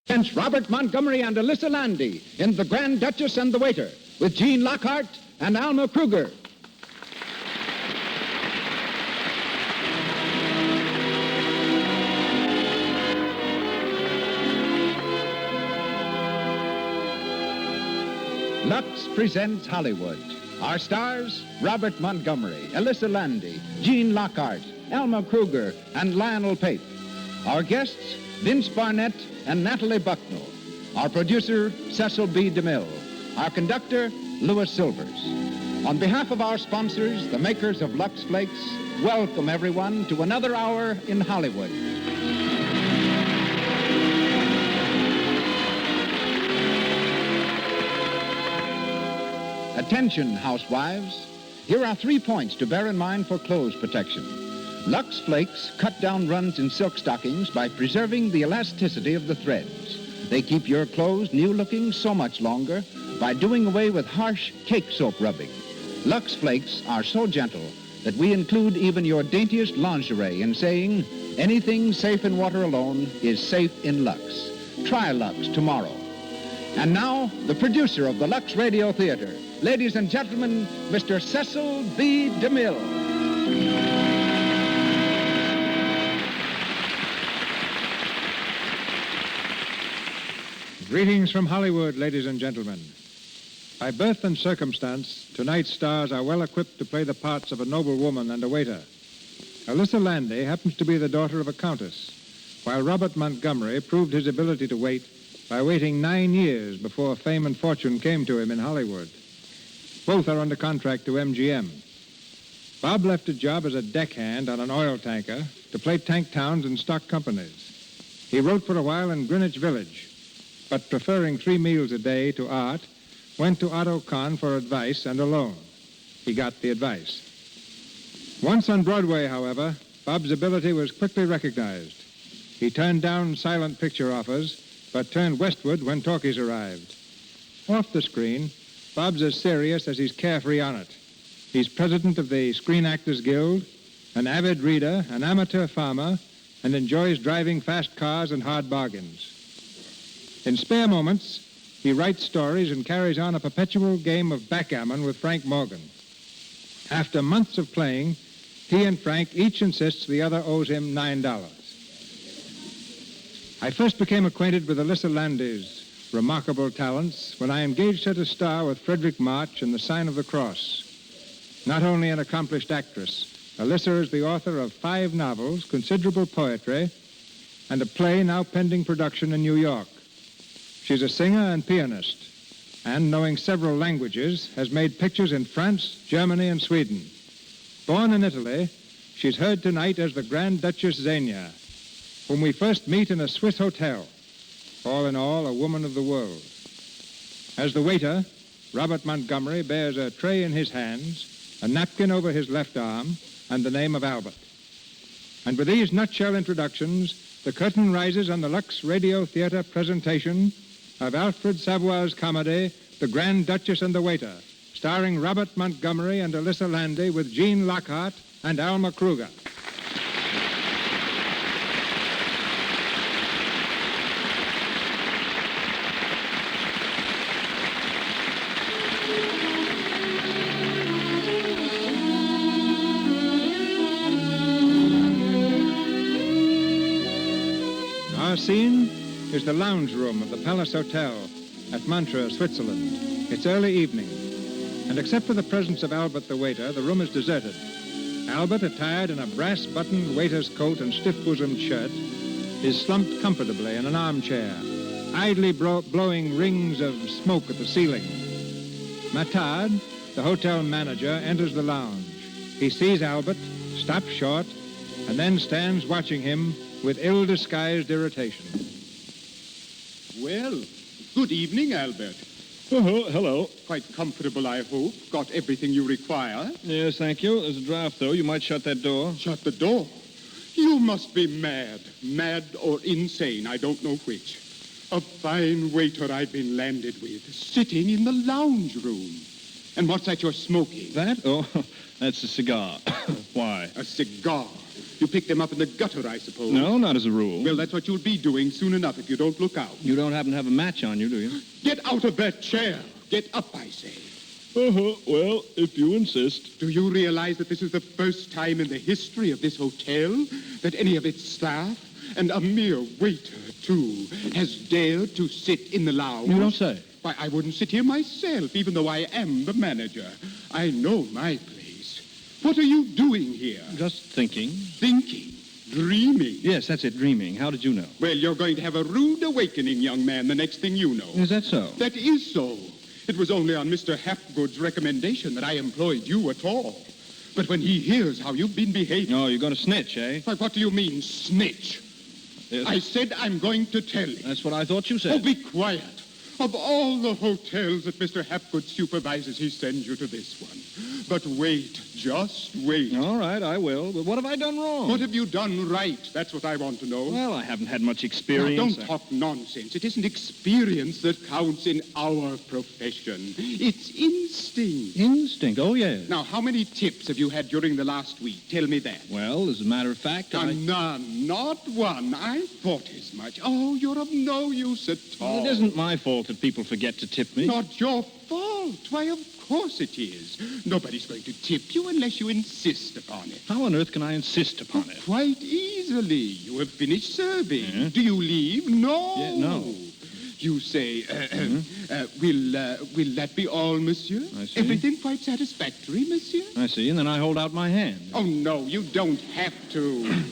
Against Robert Montgomery and Alyssa Landy in The Grand Duchess and the Waiter with Gene Lockhart and Alma Kruger. Lux presents Hollywood. Our stars, Robert Montgomery, Alyssa Landy, Gene Lockhart, Alma Kruger, and Lionel Pape. Our guests, Vince Barnett and Natalie Bucknell. Our producer, Cecil B. DeMille. Our conductor, Louis Silvers. On behalf of our sponsors, the makers of Lux Flakes, welcome everyone to another hour in Hollywood. Attention, housewives. Here are 3 points to bear in mind for clothes protection. Lux Flakes cut down runs in silk stockings by preserving the elasticity of the threads. They keep your clothes new-looking so much longer by doing away with harsh cake soap rubbing. Lux Flakes are so gentle that we include even your daintiest lingerie in saying, anything safe in water alone is safe in Lux. Try Lux tomorrow. And now, the producer of the Lux Radio Theater. Ladies and gentlemen, Mr. Cecil B. DeMille. Greetings from Hollywood, ladies and gentlemen. By birth and circumstance, tonight's stars are well equipped to play the parts of a noble woman and a waiter. Alyssa Landy happens to be the daughter of a countess, while Robert Montgomery proved his ability to wait by waiting 9 years before fame and fortune came to him in Hollywood. Both are under contract to MGM. Bob left a job as a deckhand on an oil tanker to play tank towns and stock companies. He wrote for a while in Greenwich Village, but preferring 3 meals a day to art, went to Otto Kahn for advice and a loan. He got the advice. Once on Broadway, however, Bob's ability was quickly recognized. He turned down silent picture offers, but turned westward when talkies arrived. Off the screen, Bob's as serious as he's carefree on it. He's president of the Screen Actors Guild, an avid reader, an amateur farmer, and enjoys driving fast cars and hard bargains. In spare moments, he writes stories and carries on a perpetual game of backgammon with Frank Morgan. After months of playing, he and Frank each insists the other owes him $9. I first became acquainted with Alyssa Landy's remarkable talents when I engaged her to star with Frederick March in The Sign of the Cross. Not only an accomplished actress, Alyssa is the author of 5 novels, considerable poetry, and a play now pending production in New York. She's a singer and pianist, and knowing several languages, has made pictures in France, Germany, and Sweden. Born in Italy, she's heard tonight as the Grand Duchess Xenia, whom we first meet in a Swiss hotel. All in all, a woman of the world. As the waiter, Robert Montgomery bears a tray in his hands, a napkin over his left arm, and the name of Albert. And with these nutshell introductions, the curtain rises on the Lux Radio Theater presentation of Alfred Savoy's comedy, The Grand Duchess and the Waiter, starring Robert Montgomery and Alyssa Landy with Gene Lockhart and Alma Kruger. Our scene is the lounge room of the Palace Hotel at Montreux, Switzerland. It's early evening, and except for the presence of Albert the waiter, the room is deserted. Albert, attired in a brass-buttoned waiter's coat and stiff-bosomed shirt, is slumped comfortably in an armchair, idly blowing rings of smoke at the ceiling. Matard, the hotel manager, enters the lounge. He sees Albert, stops short, and then stands watching him with ill-disguised irritation. Well, good evening, Albert. Oh, hello. Quite comfortable, I hope. Got everything you require? Yes, thank you. There's a draft, though. You might shut that door. Shut the door? You must be mad. Mad or insane, I don't know which. A fine waiter I've been landed with, sitting in the lounge room. And what's that you're smoking? That? Oh, that's a cigar. Why? A cigar. You picked them up in the gutter, I suppose. No, not as a rule. Well, that's what you'll be doing soon enough if you don't look out. You don't happen to have a match on you, do you? Get out of that chair. Get up, I say. Well, if you insist. Do you realize that this is the first time in the history of this hotel that any of its staff, and a mere waiter, too, has dared to sit in the lounge? You don't say. Why, I wouldn't sit here myself, even though I am the manager. I know my place. What are you doing here? Just thinking. Thinking. Dreaming. Yes, that's it, dreaming. How did you know? Well, you're going to have a rude awakening, young man, the next thing you know. Is that so? That is so. It was only on Mr. Hapgood's recommendation that I employed you at all. But when he hears how you've been behaving... Oh, you're going to snitch, eh? Why, what do you mean, snitch? Yes. I said I'm going to tell you. That's what I thought you said. Oh, be quiet. Of all the hotels that Mr. Hapgood supervises, he sends you to this one. But wait, just wait. All right, I will. But what have I done wrong? What have you done right? That's what I want to know. Well, I haven't had much Now, experience. don't talk nonsense. It isn't experience that counts in our profession. It's instinct. Instinct, oh, yes. Now, how many tips have you had during the last week? Tell me that. Well, as a matter of fact, None, not one. I thought as much. Oh, you're of no use at all. It isn't my fault that people forget to tip me. Not your fault. Why, of course it is. Nobody's going to tip you unless you insist upon it. How on earth can I insist upon it? Quite easily. You have finished serving. Yeah. Do you leave? No. Yeah, no. You say, will that be all, monsieur? I see. Everything quite satisfactory, monsieur? I see, and then I hold out my hand. Oh, no, you don't have to.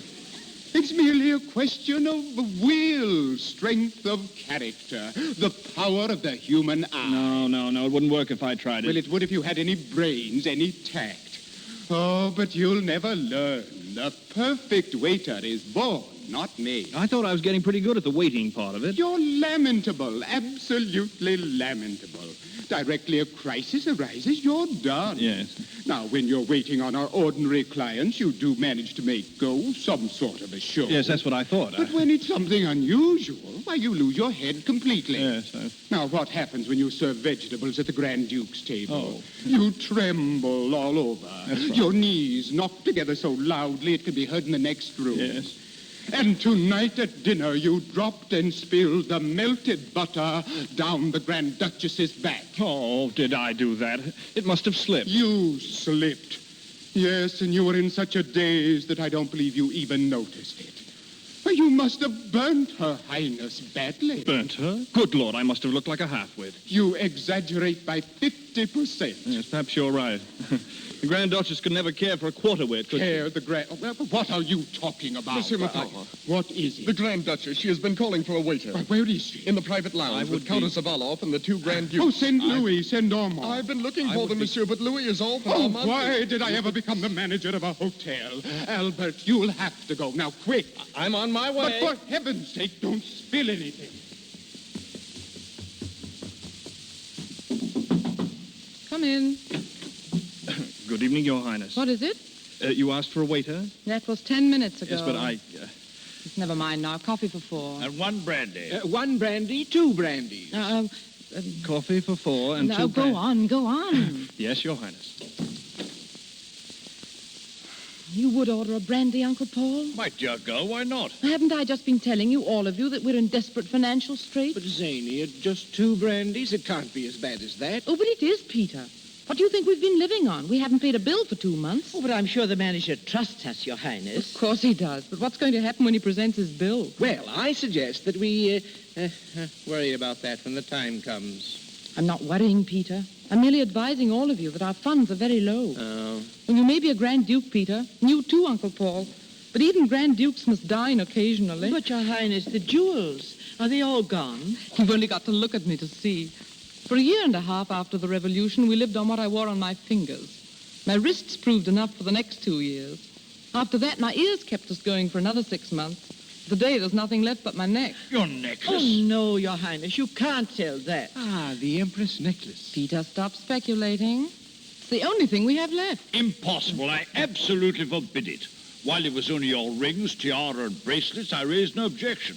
It's merely a question of will, strength of character, the power of the human eye. No, it wouldn't work if I tried it. Well, it would if you had any brains, any tact. Oh, but you'll never learn. The perfect waiter is born, not made. I thought I was getting pretty good at the waiting part of it. You're lamentable, absolutely lamentable. Directly a crisis arises, you're done. Yes. Now, when you're waiting on our ordinary clients, you do manage to make go some sort of a show. Yes, that's what I thought. But when it's something unusual, why, you lose your head completely. Yes, Now, what happens when you serve vegetables at the Grand Duke's table? Oh. You tremble all over. That's right. Your knees knock together so loudly it can be heard in the next room. Yes. And tonight at dinner, you dropped and spilled the melted butter down the Grand Duchess's back. Oh, did I do that? It must have slipped. You slipped. Yes, and you were in such a daze that I don't believe you even noticed it. Why, you must have burnt Her Highness badly. Burnt her? Good Lord, I must have looked like a half-wit. You exaggerate by 50%. Yes, perhaps you're right. The Grand Duchess could never care for a quarter-wit, could she? Care the Grand... Oh, what are you talking about? Monsieur Macomber. What is it? The Grand Duchess, she has been calling for a waiter. Why, where is she? In the private I lounge would with Countess Zavaloff and the two Grand Oh, Dukes. send Louis, send Ormond. I've been looking I for would them, be- monsieur, but Louis is off. Oh, why did I ever become the manager of a hotel? Albert, you'll have to go. Now, quick. I'm on my But way. for heaven's sake, don't spill anything. Come in. Good evening, Your Highness. What is it? You asked for a waiter? That was 10 minutes ago. Yes, but I... Never mind now. Coffee for 4. And one brandy. One brandy, two brandies. Coffee for 4 and no, 2 go on, go on. Yes, Your Highness. You would order a brandy, Uncle Paul? My dear girl, why not? Haven't I just been telling you, all of you, that we're in desperate financial straits? But Zany, it's just two brandies. It can't be as bad as that. Oh, but it is, Peter. What do you think we've been living on? We haven't paid a bill for 2 months. Oh, but I'm sure the manager trusts us, Your Of Highness. course he does. But what's going to happen when he presents his bill? Well, I suggest that we worry about that when the time comes. I'm not worrying, Peter. I'm merely advising all of you that our funds are very low. Oh. Well, you may be a Grand Duke, Peter. And you too, Uncle Paul. But even Grand Dukes must dine occasionally. But, Your Highness, the jewels, are they all gone? You've only got to look at me to see. For a year and a half after the revolution, we lived on what I wore on my fingers. My wrists proved enough for the next 2 years. After that, my ears kept us going for another 6 months. Today, there's nothing left but my neck. Your necklace. Oh, no, Your Highness, you can't tell that. Ah, the Empress necklace. Peter, stop speculating. It's the only thing we have left. Impossible. I absolutely forbid it. While it was only your rings, tiara, and bracelets, I raised no objection.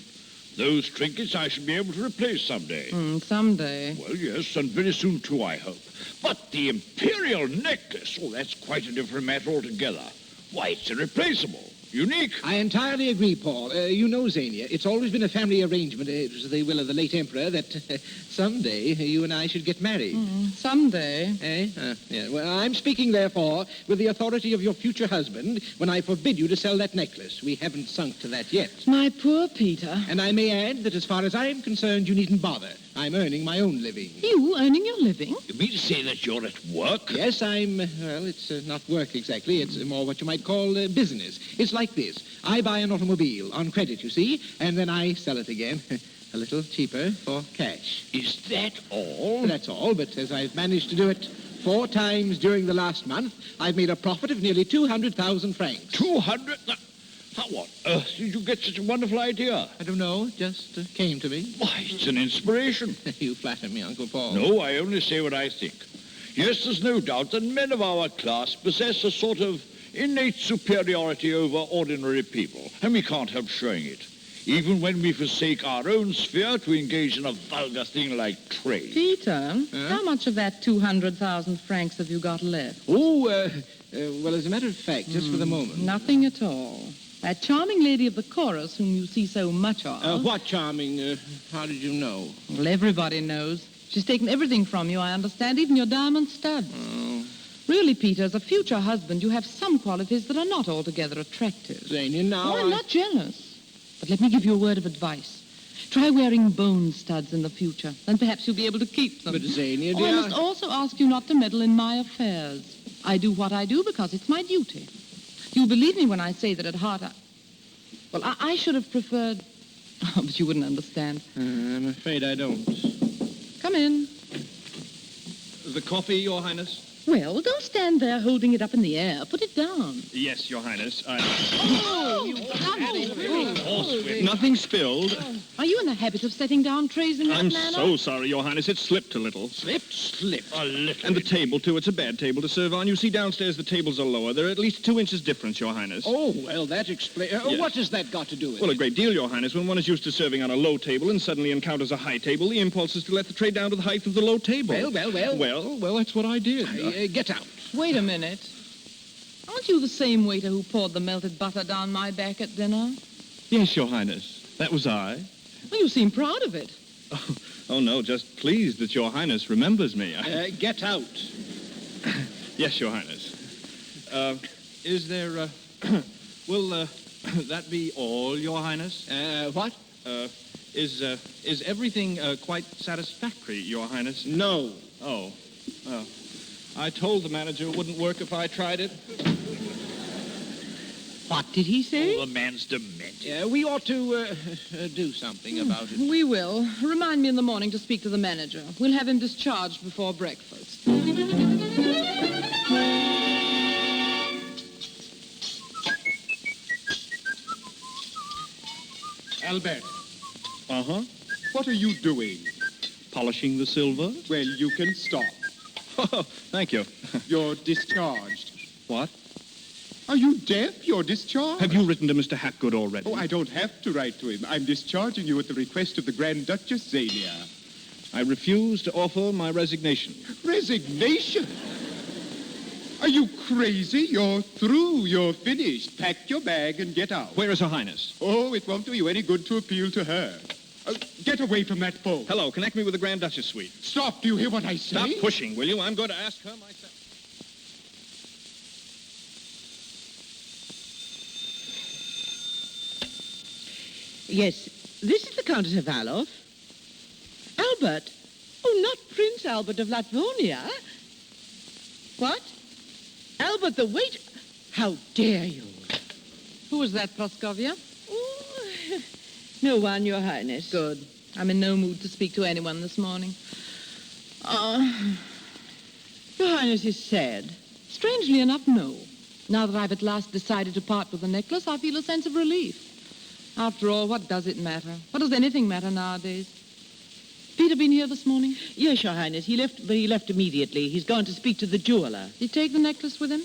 Those trinkets I shall be able to replace someday. Someday. Well, yes, and very soon too, I hope. But the imperial necklace, oh, that's quite a different matter altogether. Why, it's irreplaceable. Unique. I entirely agree, Paul. You know, Xenia, it's always been a family arrangement, it was the will of the late emperor, that someday you and I should get married. Someday. Eh? Yeah. Well, I'm speaking, therefore, with the authority of your future husband when I forbid you to sell that necklace. We haven't sunk to that yet. My poor Peter. And I may add that as far as I'm concerned, you needn't bother. I'm earning my own living. You earning your living? You mean to say that you're at work? Yes, well, it's not work exactly. It's more what you might call business. It's like this. I buy an automobile on credit, you see, and then I sell it again. A little cheaper for cash. Is that all? That's all, but as I've managed to do it 4 times during the last month, I've made a profit of nearly 200,000 francs. 200? How on earth did you get such a wonderful idea? I don't know, just came to me. Why, it's an inspiration. You flatter me, Uncle Paul. No, I only say what I think. Yes, there's no doubt that men of our class possess a sort of innate superiority over ordinary people, and we can't help showing it, even when we forsake our own sphere to engage in a vulgar thing like trade. Peter, how much of that 200,000 francs have you got left? Oh, well, as a matter of fact, just for the moment. Nothing at all. That charming lady of the chorus whom you see so much of. What charming? How did you know? Well, everybody knows. She's taken everything from you, I understand, even your diamond studs. Oh. Really, Peter, as a future husband, you have some qualities that are not altogether attractive. Xenia, now I'm not jealous. But let me give you a word of advice. Try wearing bone studs in the future, and perhaps you'll be able to keep them. But, Xenia, I dear... must also ask you not to meddle in my affairs. I do what I do because it's my duty. You believe me when I say that at heart I should have preferred... Oh, but you wouldn't understand. I'm afraid I don't. Come in. The coffee, Your Highness? Well, don't stand there holding it up in the air. Put it down. Yes, Your Highness. Oh, you Nothing spilled. Are you in the habit of setting down trays in that I'm manner? so sorry, Your Highness. It slipped a little. Slipped? A little. And the table, too. It's a bad table to serve on. You see, downstairs the tables are lower. There are at least 2 inches difference, Your Highness. Oh, well, that explains... Yes. What has that got to do with Well, it? a great deal, Your Highness. When one is used to serving on a low table and suddenly encounters a high table, the impulse is to let the tray down to the height of the low table. Well, that's what I did. Get out. Wait a minute. Aren't you the same waiter who poured the melted butter down my back at dinner? Yes, Your Highness. That was I. Well, you seem proud of it. Oh, no, just pleased that Your Highness remembers me. Get out. Yes, Your Highness. Is there, will that be all, Your Highness? What? Is everything quite satisfactory, Your Highness? No. Oh, well, I told the manager it wouldn't work if I tried it. What did he say? Oh, the man's demented. We ought to do something about it. We will. Remind me in the morning to speak to the manager. We'll have him discharged before breakfast. Albert, Uh-huh. what are you doing? Polishing the silver? Well, you can stop. Oh, thank you. You're discharged. What? Are you deaf? You're discharged. Have you written to Mr. Hapgood already? Oh, I don't have to write to him. I'm discharging you at the request of the Grand Duchess Xenia. I refuse to offer my resignation. Resignation? Are you crazy? You're through. You're finished. Pack your bag and get out. Where is Her Highness? Oh, it won't do you any good to appeal to her. Get away from that phone. Hello, connect me with the Grand Duchess suite. Stop. Do you hear what I say? Stop pushing, will you? I'm going to ask her myself. Yes, this is the Countess of Alof. Albert? Oh, not Prince Albert of Latvonia. What? Albert the waiter? How dare you? Who is that, Praskovia? Oh, no one, Your Highness. Good. I'm in no mood to speak to anyone this morning. Your Highness is sad. Strangely enough, no. Now that I've at last decided to part with the necklace, I feel a sense of relief. After all, what does it matter? What does anything matter nowadays? Peter been here this morning? Yes, Your Highness. He left immediately. He's gone to speak to the jeweler. Did he take the necklace with him?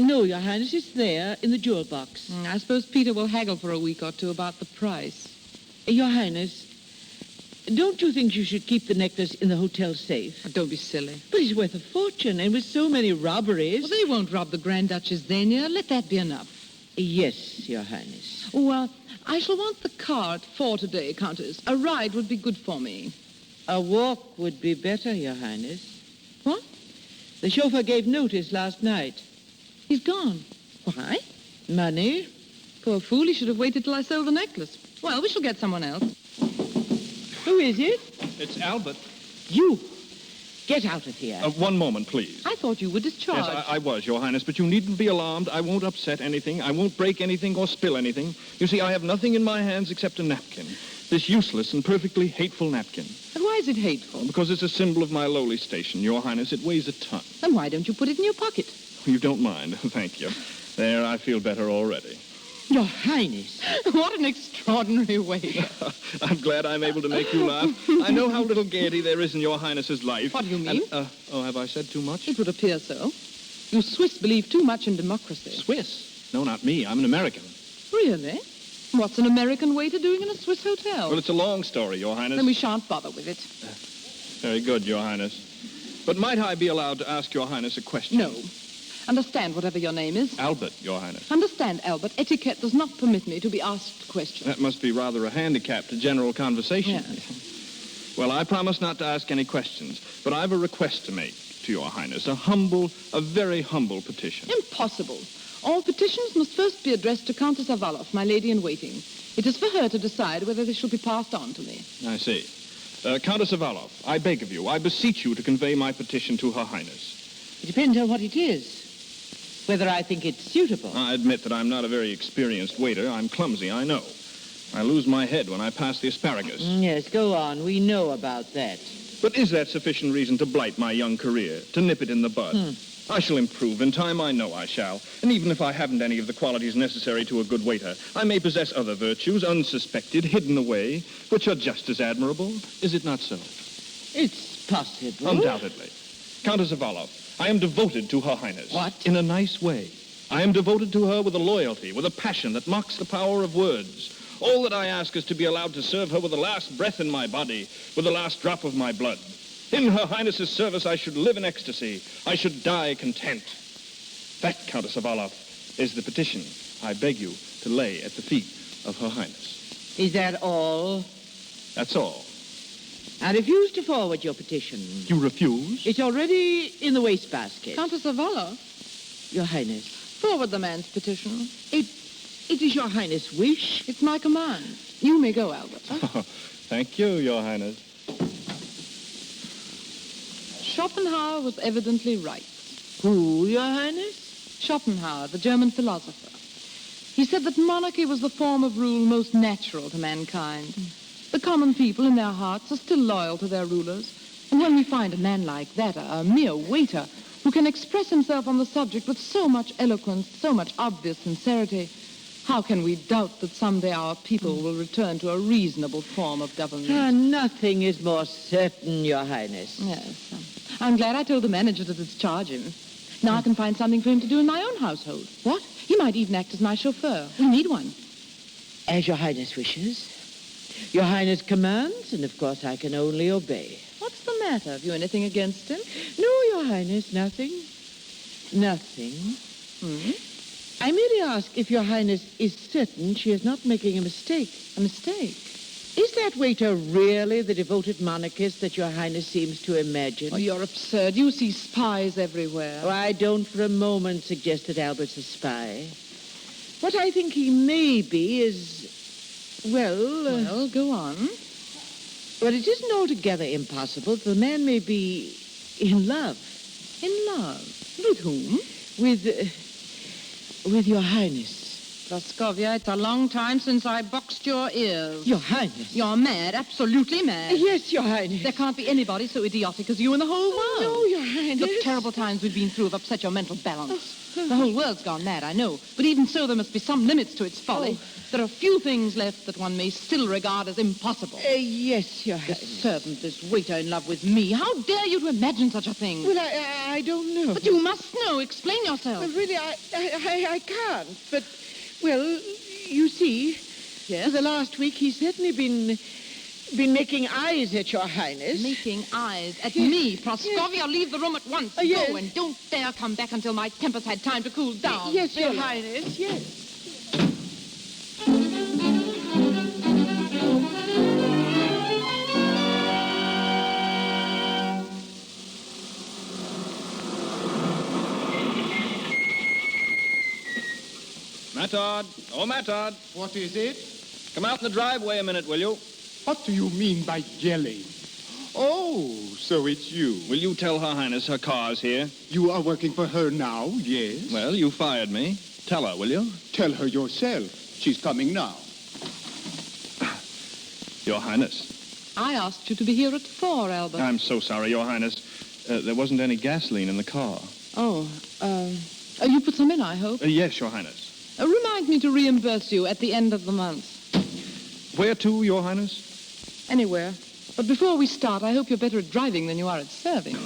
No, Your Highness, it's there in the jewel box. I suppose Peter will haggle for a week or two about the price. Your Highness, don't you think you should keep the necklace in the hotel safe? Don't be silly. But it's worth a fortune, and with so many robberies... Well, they won't rob the Grand Duchess Xenia. Let that be enough. Yes, Your Highness. Oh, I shall want the car at 4 today, Countess. A ride would be good for me. A walk would be better, Your Highness. What? The chauffeur gave notice last night. He's gone. Why? Money? Poor fool, he should have waited till I sold the necklace. Well, we shall get someone else. Who is it? It's Albert. You. Get out of here. One moment, please. I thought you were discharged. Yes, I was, Your Highness, but you needn't be alarmed. I won't upset anything. I won't break anything or spill anything. You see, I have nothing in my hands except a napkin. This useless and perfectly hateful napkin. And why is it hateful? Because it's a symbol of my lowly station, Your Highness. It weighs a ton. Then why don't you put it in your pocket? You don't mind. Thank you. There, I feel better already. Your Highness. What an extraordinary way. I'm glad I'm able to make you laugh. I know how little gaiety there is in Your Highness's life. What do you mean? Have I said too much? It would appear so. You Swiss believe too much in democracy. Swiss? No, not me. I'm an American. Really? What's an American waiter doing in a Swiss hotel? Well, it's a long story, Your Highness. Then we shan't bother with it. Very good, Your Highness. But might I be allowed to ask Your Highness a question? No. Understand whatever your name is. Albert, Your Highness. Understand, Albert, etiquette does not permit me to be asked questions. That must be rather a handicap to general conversation. Yes. Well, I promise not to ask any questions, but I've a request to make to Your Highness, a very humble petition. Impossible. All petitions must first be addressed to Countess Avaloff, my lady-in-waiting. It is for her to decide whether they shall be passed on to me. I see. Countess Avaloff, I beg of you, I beseech you to convey my petition to Her Highness. It depends on what it is. Whether I think it's suitable. I admit that I'm not a very experienced waiter. I'm clumsy, I know. I lose my head when I pass the asparagus. Yes, go on. We know about that. But is that sufficient reason to blight my young career, to nip it in the bud? I shall improve. In time, I know I shall. And even if I haven't any of the qualities necessary to a good waiter, I may possess other virtues, unsuspected, hidden away, which are just as admirable. Is it not so? It's possible. Undoubtedly. Countess Avaloff, I am devoted to Her Highness. What? In a nice way. I am devoted to her with a loyalty, with a passion that mocks the power of words. All that I ask is to be allowed to serve her with the last breath in my body, with the last drop of my blood. In Her Highness's service, I should live in ecstasy. I should die content. That, Countess Avaloff, is the petition I beg you to lay at the feet of Her Highness. Is that all? That's all. I refuse to forward your petition. You refuse? It's already in the wastebasket. Countess Avaloff, Your Highness. forward the man's petition. It is Your Highness' wish. It's my command. You may go, Albert. Thank you, Your Highness. Schopenhauer was evidently right. Who, Your Highness? Schopenhauer, the German philosopher. He said that monarchy was the form of rule most natural to mankind. The common people in their hearts are still loyal to their rulers. And when we find a man like that, a mere waiter, who can express himself on the subject with so much eloquence, so much obvious sincerity, how can we doubt that someday our people will return to a reasonable form of government? Nothing is more certain, Your Highness. Yes. I'm glad I told the manager to discharge him. Now I can find something for him to do in my own household. What? He might even act as my chauffeur. We need one. As Your Highness wishes. Your Highness commands, and of course I can only obey. What's the matter? Have you anything against him? No, Your Highness, nothing. Nothing. I merely ask if Your Highness is certain she is not making a mistake. A mistake? Is that waiter really the devoted monarchist that Your Highness seems to imagine? Oh, you're absurd. You see spies everywhere. Oh, I don't for a moment suggest that Albert's a spy. What I think he may be is, Well, go on. Well, it isn't altogether impossible. The man may be in love. In love? With whom? With Your Highness. Praskovia, it's a long time since I boxed your ears. Your Highness. You're mad, absolutely mad. Yes, Your Highness. There can't be anybody so idiotic as you in the whole world. No, Your Highness. The terrible times we've been through have upset your mental balance. The whole world's gone mad, I know. But even so, there must be some limits to its folly. There are few things left that one may still regard as impossible. Yes, Your This Highness. servant, this waiter in love with me. How dare you to imagine such a thing? Well, I don't know. But you must know. Explain yourself. Well, really, I can't. But, well, you see, Yes? for the last week he's certainly been making eyes at Your Highness. Making eyes at me. Praskovia, leave the room at once. Yes. Go, and don't dare come back until my temper's had time to cool down. Yes, Your Really. Highness, yes. Matard. Oh, Matard. What is it? Come out in the driveway a minute, will you? What do you mean by yelling? Oh, so it's you. Will you tell Her Highness her car's here? You are working for her now, yes? Well, you fired me. Tell her, will you? Tell her yourself. She's coming now. Your Highness. I asked you to be here at 4, Albert. I'm so sorry, Your Highness. There wasn't any gasoline in the car. You put some in, I hope. Yes, Your Highness. Remind me to reimburse you at the end of the month. Where to, Your Highness? Anywhere. But before we start, I hope you're better at driving than you are at serving.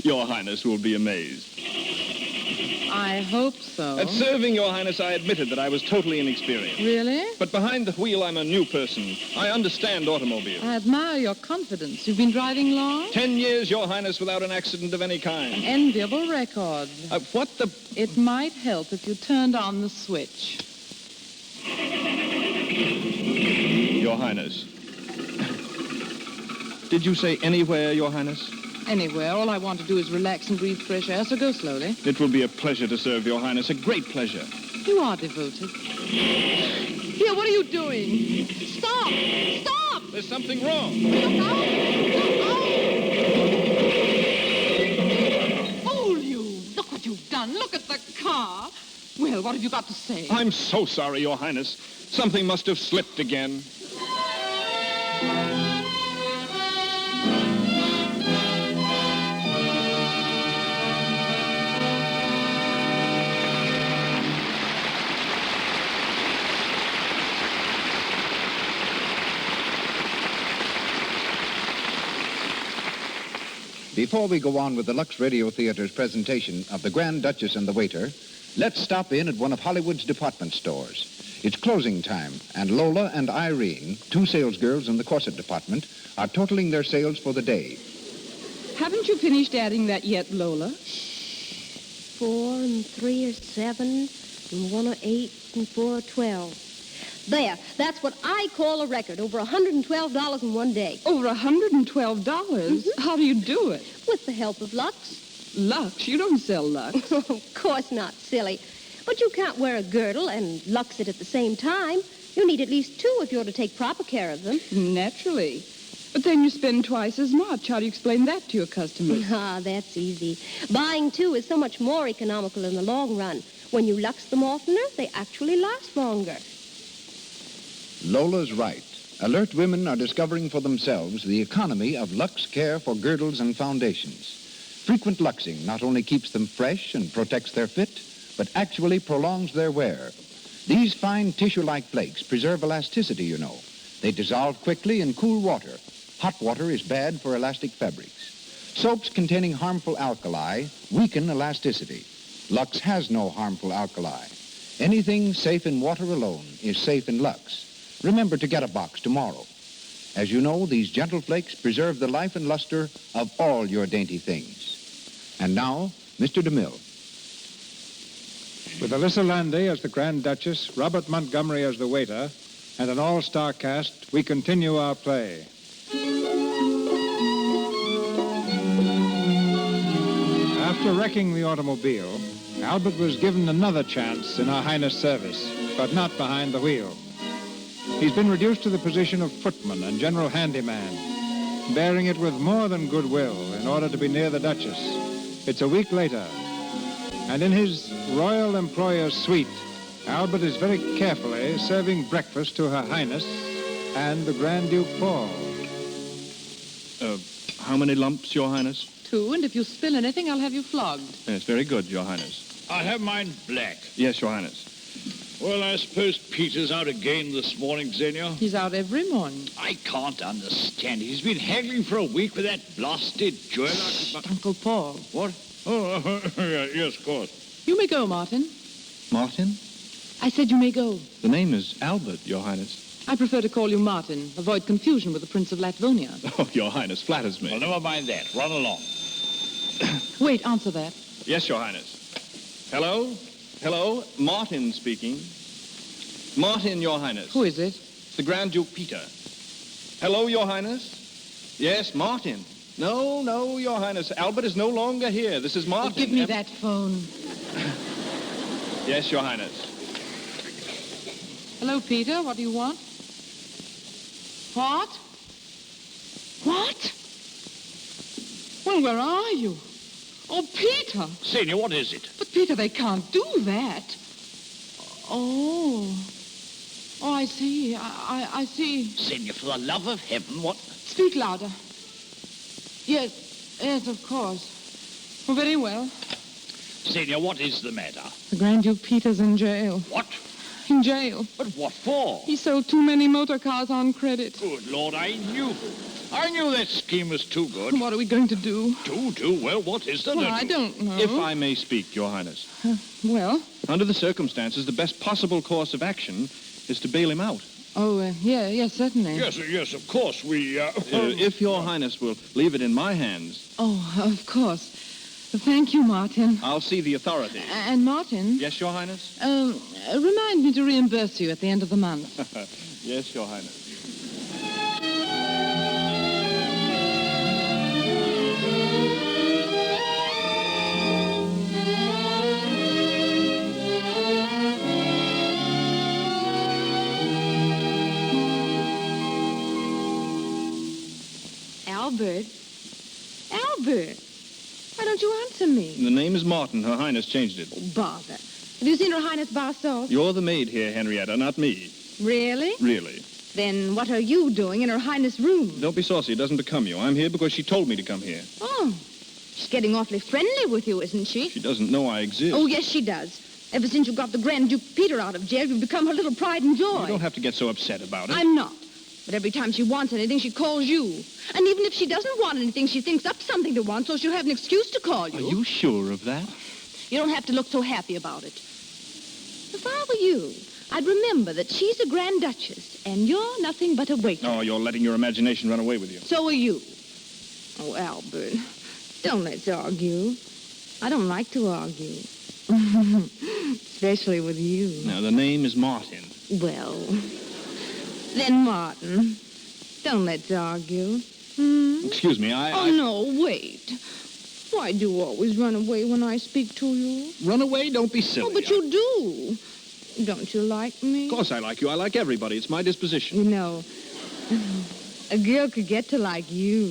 Your Highness will be amazed. I hope so. At serving, Your Highness, I admitted that I was totally inexperienced. Really? But behind the wheel, I'm a new person. I understand automobiles. I admire your confidence. You've been driving long? 10 years, Your Highness, without an accident of any kind. An enviable record. What the... It might help if you turned on the switch. Your Highness. Did you say anywhere, Your Highness? Anywhere. All I want to do is relax and breathe fresh air, so go slowly. It will be a pleasure to serve, Your Highness. A great pleasure. You are devoted. Here, what are you doing? Stop! Stop! There's something wrong. Look out! Look out! Fool you! Look what you've done. Look at the car. Well, what have you got to say? I'm so sorry, Your Highness. Something must have slipped again. Before we go on with the Lux Radio Theater's presentation of The Grand Duchess and the Waiter, let's stop in at one of Hollywood's department stores. It's closing time, and Lola and Irene, 2 salesgirls in the corset department, are totaling their sales for the day. Haven't you finished adding that yet, Lola? 4 and 3 are 7, and 1 are 8, and 4 are 12. There, that's what I call a record. Over $112 in one day. Over $112? Mm-hmm. How do you do it? With the help of Lux. Lux? You don't sell Lux. Of course not, silly. But you can't wear a girdle and Lux it at the same time. You need at least 2 if you're to take proper care of them. Naturally. But then you spend twice as much. How do you explain that to your customers? Ah, that's easy. Buying 2 is so much more economical in the long run. When you Lux them oftener, they actually last longer. Lola's right. Alert women are discovering for themselves the economy of Lux Care for girdles and foundations. Frequent luxing not only keeps them fresh and protects their fit, but actually prolongs their wear. These fine tissue-like flakes preserve elasticity, you know. They dissolve quickly in cool water. Hot water is bad for elastic fabrics. Soaps containing harmful alkali weaken elasticity. Lux has no harmful alkali. Anything safe in water alone is safe in Lux. Remember to get a box tomorrow. As you know, these gentle flakes preserve the life and luster of all your dainty things. And now, Mr. DeMille. With Alyssa Landay as the Grand Duchess, Robert Montgomery as the waiter, and an all-star cast, we continue our play. After wrecking the automobile, Albert was given another chance in Her Highness' service, but not behind the wheel. He's been reduced to the position of footman and general handyman, bearing it with more than goodwill in order to be near the Duchess. It's a week later, and in his royal employer's suite, Albert is very carefully serving breakfast to Her Highness and the Grand Duke Paul. How many lumps, Your Highness? 2, and if you spill anything, I'll have you flogged. Yes, very good, Your Highness. I'll have mine black. Yes, Your Highness. Well, I suppose Peter's out again this morning, Xenia. He's out every morning. I can't understand. He's been haggling for a week with that blasted jeweler. Uncle Paul. What? Oh, yes, of course. You may go, Martin. Martin? I said you may go. The name is Albert, Your Highness. I prefer to call you Martin. Avoid confusion with the Prince of Latvonia. Oh, Your Highness flatters me. Well, never mind that. Run along. Wait, answer that. Yes, Your Highness. Hello? Hello? Martin speaking. Martin, Your Highness. Who is it? The Grand Duke Peter. Hello, Your Highness? Yes, Martin. No, Your Highness. Albert is no longer here. This is Martin. Give me that phone. Yes, Your Highness. Hello, Peter. What do you want? What? What? Well, where are you? Oh, Peter. Senior, what is it? But, Peter, they can't do that. Oh. Oh, I see. I see. Senior, for the love of heaven, what? Speak louder. Yes, of course. Oh, very well. Senior, what is the matter? The Grand Duke Peter's in jail. What? In jail. But what for? He sold too many motor cars on credit. Good Lord, I knew that scheme was too good. What are we going to do? Do? Well, what is there to Well, I do? don't know. If I may speak, Your Highness. Well? Under the circumstances, the best possible course of action is to bail him out. Oh, yes, certainly. Yes, of course, we, If Your Highness will leave it in my hands, Oh, of course. Thank you, Martin. I'll see the authorities. And Martin, Yes, Your Highness? remind me to reimburse you at the end of the month. Yes, Your Highness. Albert, why don't you answer me? The name is Martin. Her Highness changed it. Oh, bother. Have you seen Her Highness Barsaw? You're the maid here, Henrietta, not me. Really? Really. Then what are you doing in Her Highness' room? Don't be saucy. It doesn't become you. I'm here because she told me to come here. Oh, she's getting awfully friendly with you, isn't she? She doesn't know I exist. Oh, yes, she does. Ever since you got the Grand Duke Peter out of jail, you've become her little pride and joy. You don't have to get so upset about it. I'm not. But every time she wants anything, she calls you. And even if she doesn't want anything, she thinks up something to want, so she'll have an excuse to call you. Are you sure of that? You don't have to look so happy about it. If I were you, I'd remember that she's a Grand Duchess, and you're nothing but a waiter. Oh, you're letting your imagination run away with you. So are you. Oh, Albert, don't let's argue. I don't like to argue. Especially with you. Now, the name is Martin. Well, then, Martin, don't let's argue. Hmm? Excuse me, Oh, no, wait. Why do you always run away when I speak to you? Run away? Don't be silly. Oh, but you do. Don't you like me? Of course I like you. I like everybody. It's my disposition. You know, a girl could get to like you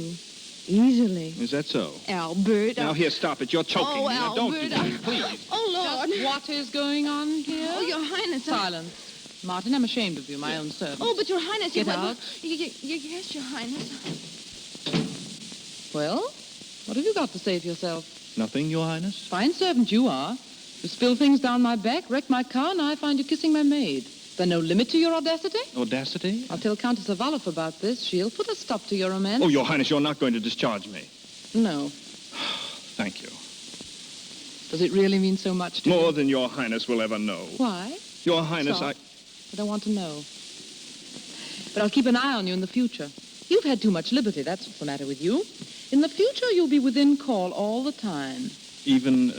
easily. Is that so? Albert. Now, here, stop it. You're choking Oh, me. Now, don't do Albert, that, please. Oh, Lord. Just what is going on here? Oh, Your Highness. Silence. Martin, I'm ashamed of you, my own servant. Oh, but Your Highness. Get you out. Yes, Your Highness. Well, what have you got to say for yourself? Nothing, Your Highness? Fine servant you are. You spill things down my back, wreck my car, and I find you kissing my maid. There no limit to your audacity? Audacity? I'll tell Countess Avaloff about this. She'll put a stop to your romance. Oh, Your Highness, you're not going to discharge me. No. Thank you. Does it really mean so much to you? More than Your Highness will ever know. Why? Your Highness, Stop. I don't want to know. But I'll keep an eye on you in the future. You've had too much liberty, that's what's the matter with you. In the future, you'll be within call all the time. Even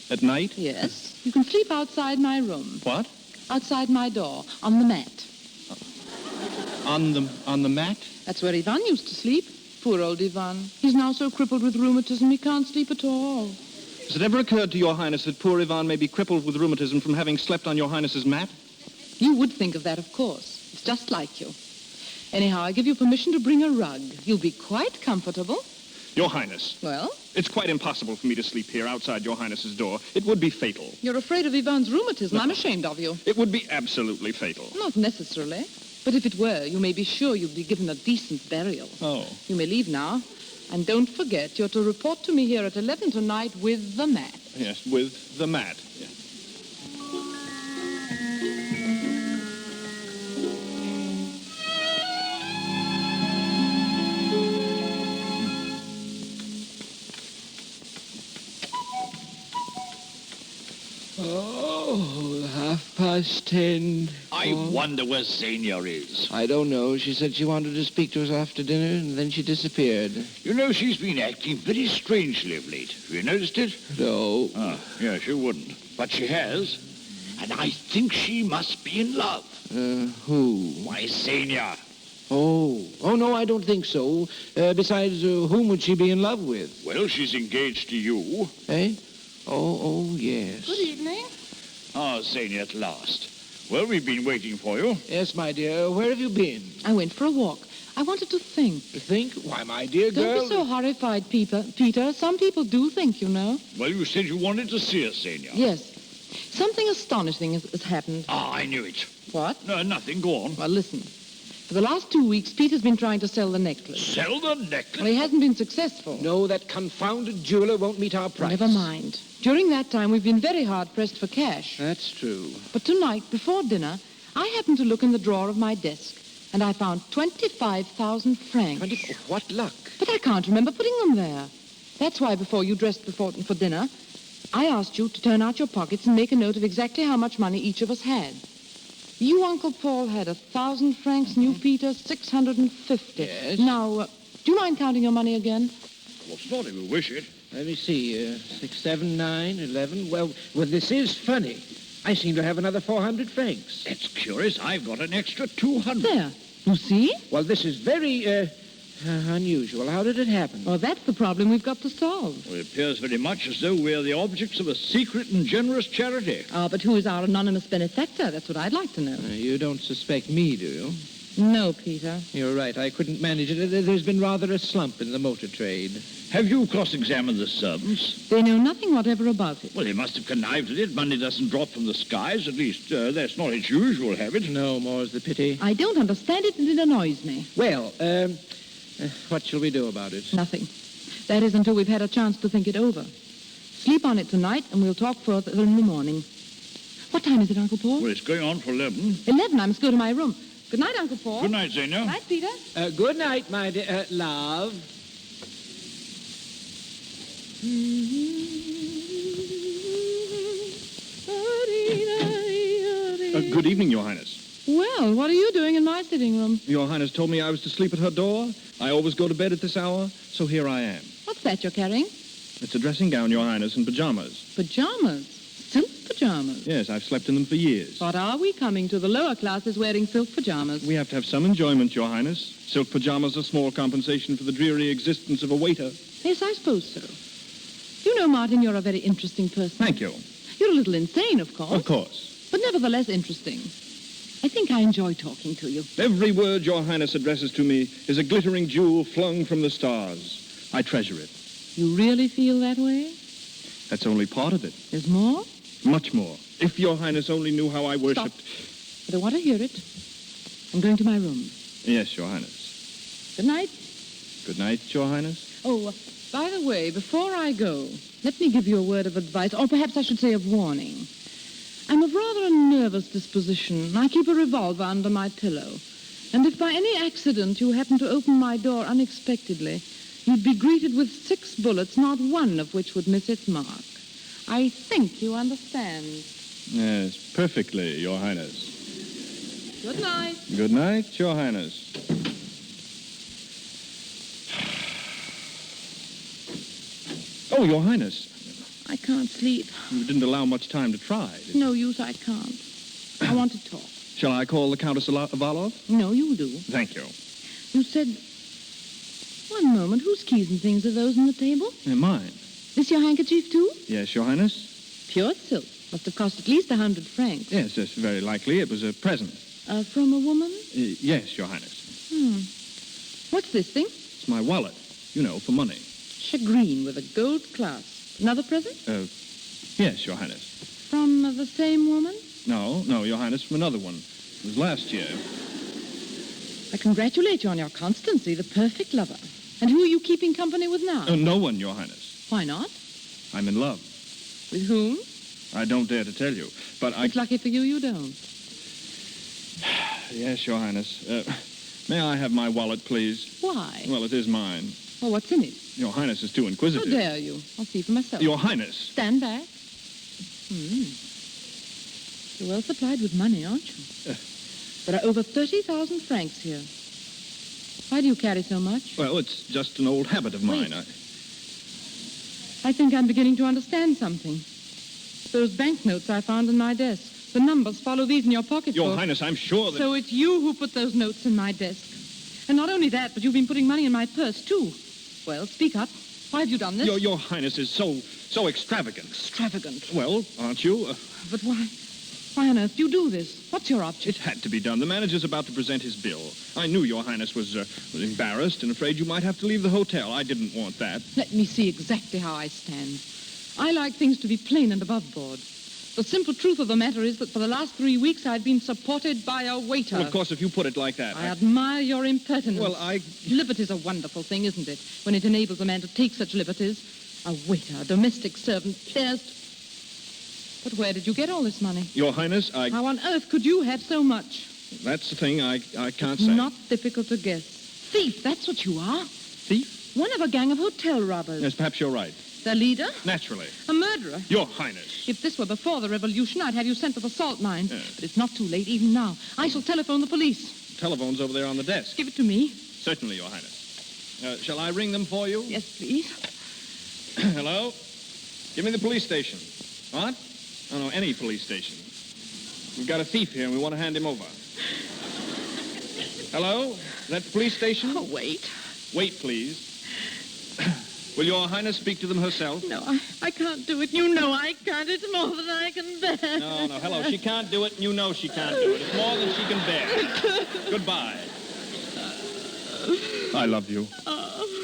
at night? Yes. You can sleep outside my room. What? Outside my door, on the mat. On the mat? That's where Ivan used to sleep. Poor old Ivan. He's now so crippled with rheumatism he can't sleep at all. Has it ever occurred to Your Highness that poor Ivan may be crippled with rheumatism from having slept on Your Highness's mat? You would think of that, of course. It's just like you. Anyhow, I give you permission to bring a rug. You'll be quite comfortable. Your Highness, Well, it's quite impossible for me to sleep here outside Your Highness's door. It would be fatal. you're afraid of Ivan's rheumatism. No. I'm ashamed of you. It would be absolutely fatal. Not necessarily. But if it were, you may be sure you'd be given a decent burial. Oh. You may leave now. And don't forget, you're to report to me here at 11 tonight with the mat. Yes, with the mat. Yes. Oh, 10:30. I wonder where Senior is. I don't know. She said she wanted to speak to us after dinner, and then she disappeared. You know, she's been acting very strangely of late. Have you noticed it? No. Ah, yes, you wouldn't. But she has. And I think she must be in love. Who? Why, Senior. Oh, no, I don't think so. Besides, whom would she be in love with? Well, she's engaged to you. Eh? Oh, yes. Good evening. Ah, Senior, at last. Well, we've been waiting for you. Yes, my dear. Where have you been? I went for a walk. I wanted to think. Think? Why, my dear Don't girl... be so horrified, Peter. Some people do think, you know. Well, you said you wanted to see us, Senior. Yes. Something astonishing has happened. Ah, I knew it. What? No, nothing. Go on. Well, listen. For the last 2 weeks, Peter's been trying to sell the necklace. Sell the necklace? Well, he hasn't been successful. No, that confounded jeweler won't meet our price. Never mind. During that time, we've been very hard-pressed for cash. That's true. But tonight, before dinner, I happened to look in the drawer of my desk, and I found 25,000 francs. What luck. But I can't remember putting them there. That's why before you dressed for dinner, I asked you to turn out your pockets and make a note of exactly how much money each of us had. You, Uncle Paul, had 1,000 francs, and you, Peter, 650. Yes. Now, do you mind counting your money again? Well, it's not if you wish it. Let me see. 6, 7, 9, 11. Well, this is funny. I seem to have another 400 francs. That's curious. I've got an extra 200. There. You see? Well, this is very, unusual. How did it happen? Well, that's the problem we've got to solve. Well, it appears very much as though we're the objects of a secret and generous charity. Ah, but who is our anonymous benefactor? That's what I'd like to know. You don't suspect me, do you? No, Peter. You're right. I couldn't manage it. There's been rather a slump in the motor trade. Have you cross-examined the servants? They know nothing whatever about it. Well, they must have connived at it. Money doesn't drop from the skies. At least, that's not its usual habit. No, more's the pity. I don't understand it, and it annoys me. Well, what shall we do about it? Nothing. That is until we've had a chance to think it over. Sleep on it tonight, and we'll talk further in the morning. What time is it, Uncle Paul? Well, it's going on for 11. 11. I must go to my room. Good night, Uncle Paul. Good night, Zenia. Good night, Peter. Good night, my dear love. Good evening, Your Highness. Well, what are you doing in my sitting room? Your Highness told me I was to sleep at her door. I always go to bed at this hour, so here I am. What's that you're carrying? It's a dressing gown, Your Highness, and pajamas. Pajamas? Silk pajamas? Yes, I've slept in them for years. What are we coming to? The lower classes wearing silk pajamas. We have to have some enjoyment, Your Highness. Silk pajamas are small compensation for the dreary existence of a waiter. Yes, I suppose so. You know, Martin, you're a very interesting person. Thank you. You're a little insane, of course. Of course. But nevertheless interesting. I think I enjoy talking to you. Every word Your Highness addresses to me is a glittering jewel flung from the stars. I treasure it. You really feel that way? That's only part of it. There's more? Much more. If Your Highness only knew how I worshipped... Stop. I don't want to hear it. I'm going to my room. Yes, Your Highness. Good night. Good night, Your Highness. Oh, by the way, before I go, let me give you a word of advice, or perhaps I should say of warning. I'm of rather a nervous disposition. I keep a revolver under my pillow. And if by any accident you happen to open my door unexpectedly, you'd be greeted with 6 bullets, not one of which would miss its mark. I think you understand. Yes, perfectly, Your Highness. Good night. Good night, Your Highness. Oh, Your Highness. I can't sleep. You didn't allow much time to try. No use, I can't. I want to talk. Shall I call the Countess Avalov? No, you do. Thank you. You said... One moment, whose keys and things are those on the table? Mine. This your handkerchief, too? Yes, Your Highness. Pure silk. Must have cost at least 100 francs. Yes, that's very likely. It was a present. From a woman? Yes, Your Highness. What's this thing? It's my wallet. You know, for money. Shagreen with a gold clasp. Another present? Yes, Your Highness. From the same woman? No, Your Highness, from another one. It was last year. I congratulate you on your constancy, the perfect lover. And who are you keeping company with now? No one, Your Highness. Why not? I'm in love. With whom? I don't dare to tell you, but It's lucky for you, you don't. Yes, Your Highness. May I have my wallet, please? Why? Well, it is mine. Well, what's in it? Your Highness is too inquisitive. How dare you? I'll see for myself. Your Highness. Stand back. You're well supplied with money, aren't you? There are over 30,000 francs here. Why do you carry so much? Well, it's just an old habit of mine. Wait. I think I'm beginning to understand something. Those banknotes I found in my desk. The numbers follow these in your pocketbook. Your Highness, I'm sure that... So it's you who put those notes in my desk. And not only that, but you've been putting money in my purse, too. Well, speak up. Why have you done this? Your Highness is so extravagant. Extravagant. Well, aren't you? But why? Why on earth do you do this? What's your object? It had to be done. The manager's about to present his bill. I knew Your Highness was embarrassed and afraid you might have to leave the hotel. I didn't want that. Let me see exactly how I stand. I like things to be plain and above board. The simple truth of the matter is that for the last 3 weeks I've been supported by a waiter. Well, of course, if you put it like that. I admire your impertinence. Well, Liberty's a wonderful thing, isn't it? When it enables a man to take such liberties. A waiter, a domestic servant, But where did you get all this money? Your Highness, How on earth could you have so much? That's the thing I can't It's say. not difficult to guess. Thief, that's what you are. Thief? One of a gang of hotel robbers. Yes, perhaps you're right. Their leader? Naturally. A murderer. Your Highness. If this were before the revolution, I'd have you sent to the salt mine. Yes. But it's not too late, even now. I shall telephone the police. Telephone's over there on the desk. Give it to me. Certainly, Your Highness. Shall I ring them for you? Yes, please. Hello? Give me the police station. What? Oh, no, any police station. We've got a thief here, and we want to hand him over. Hello? Is that the police station? Oh, wait. Wait, please. Will Your Highness speak to them herself? No, I can't do it. You know I can't. It's more than I can bear. No, hello. She can't do it, and you know she can't do it. It's more than she can bear. Goodbye. I love you.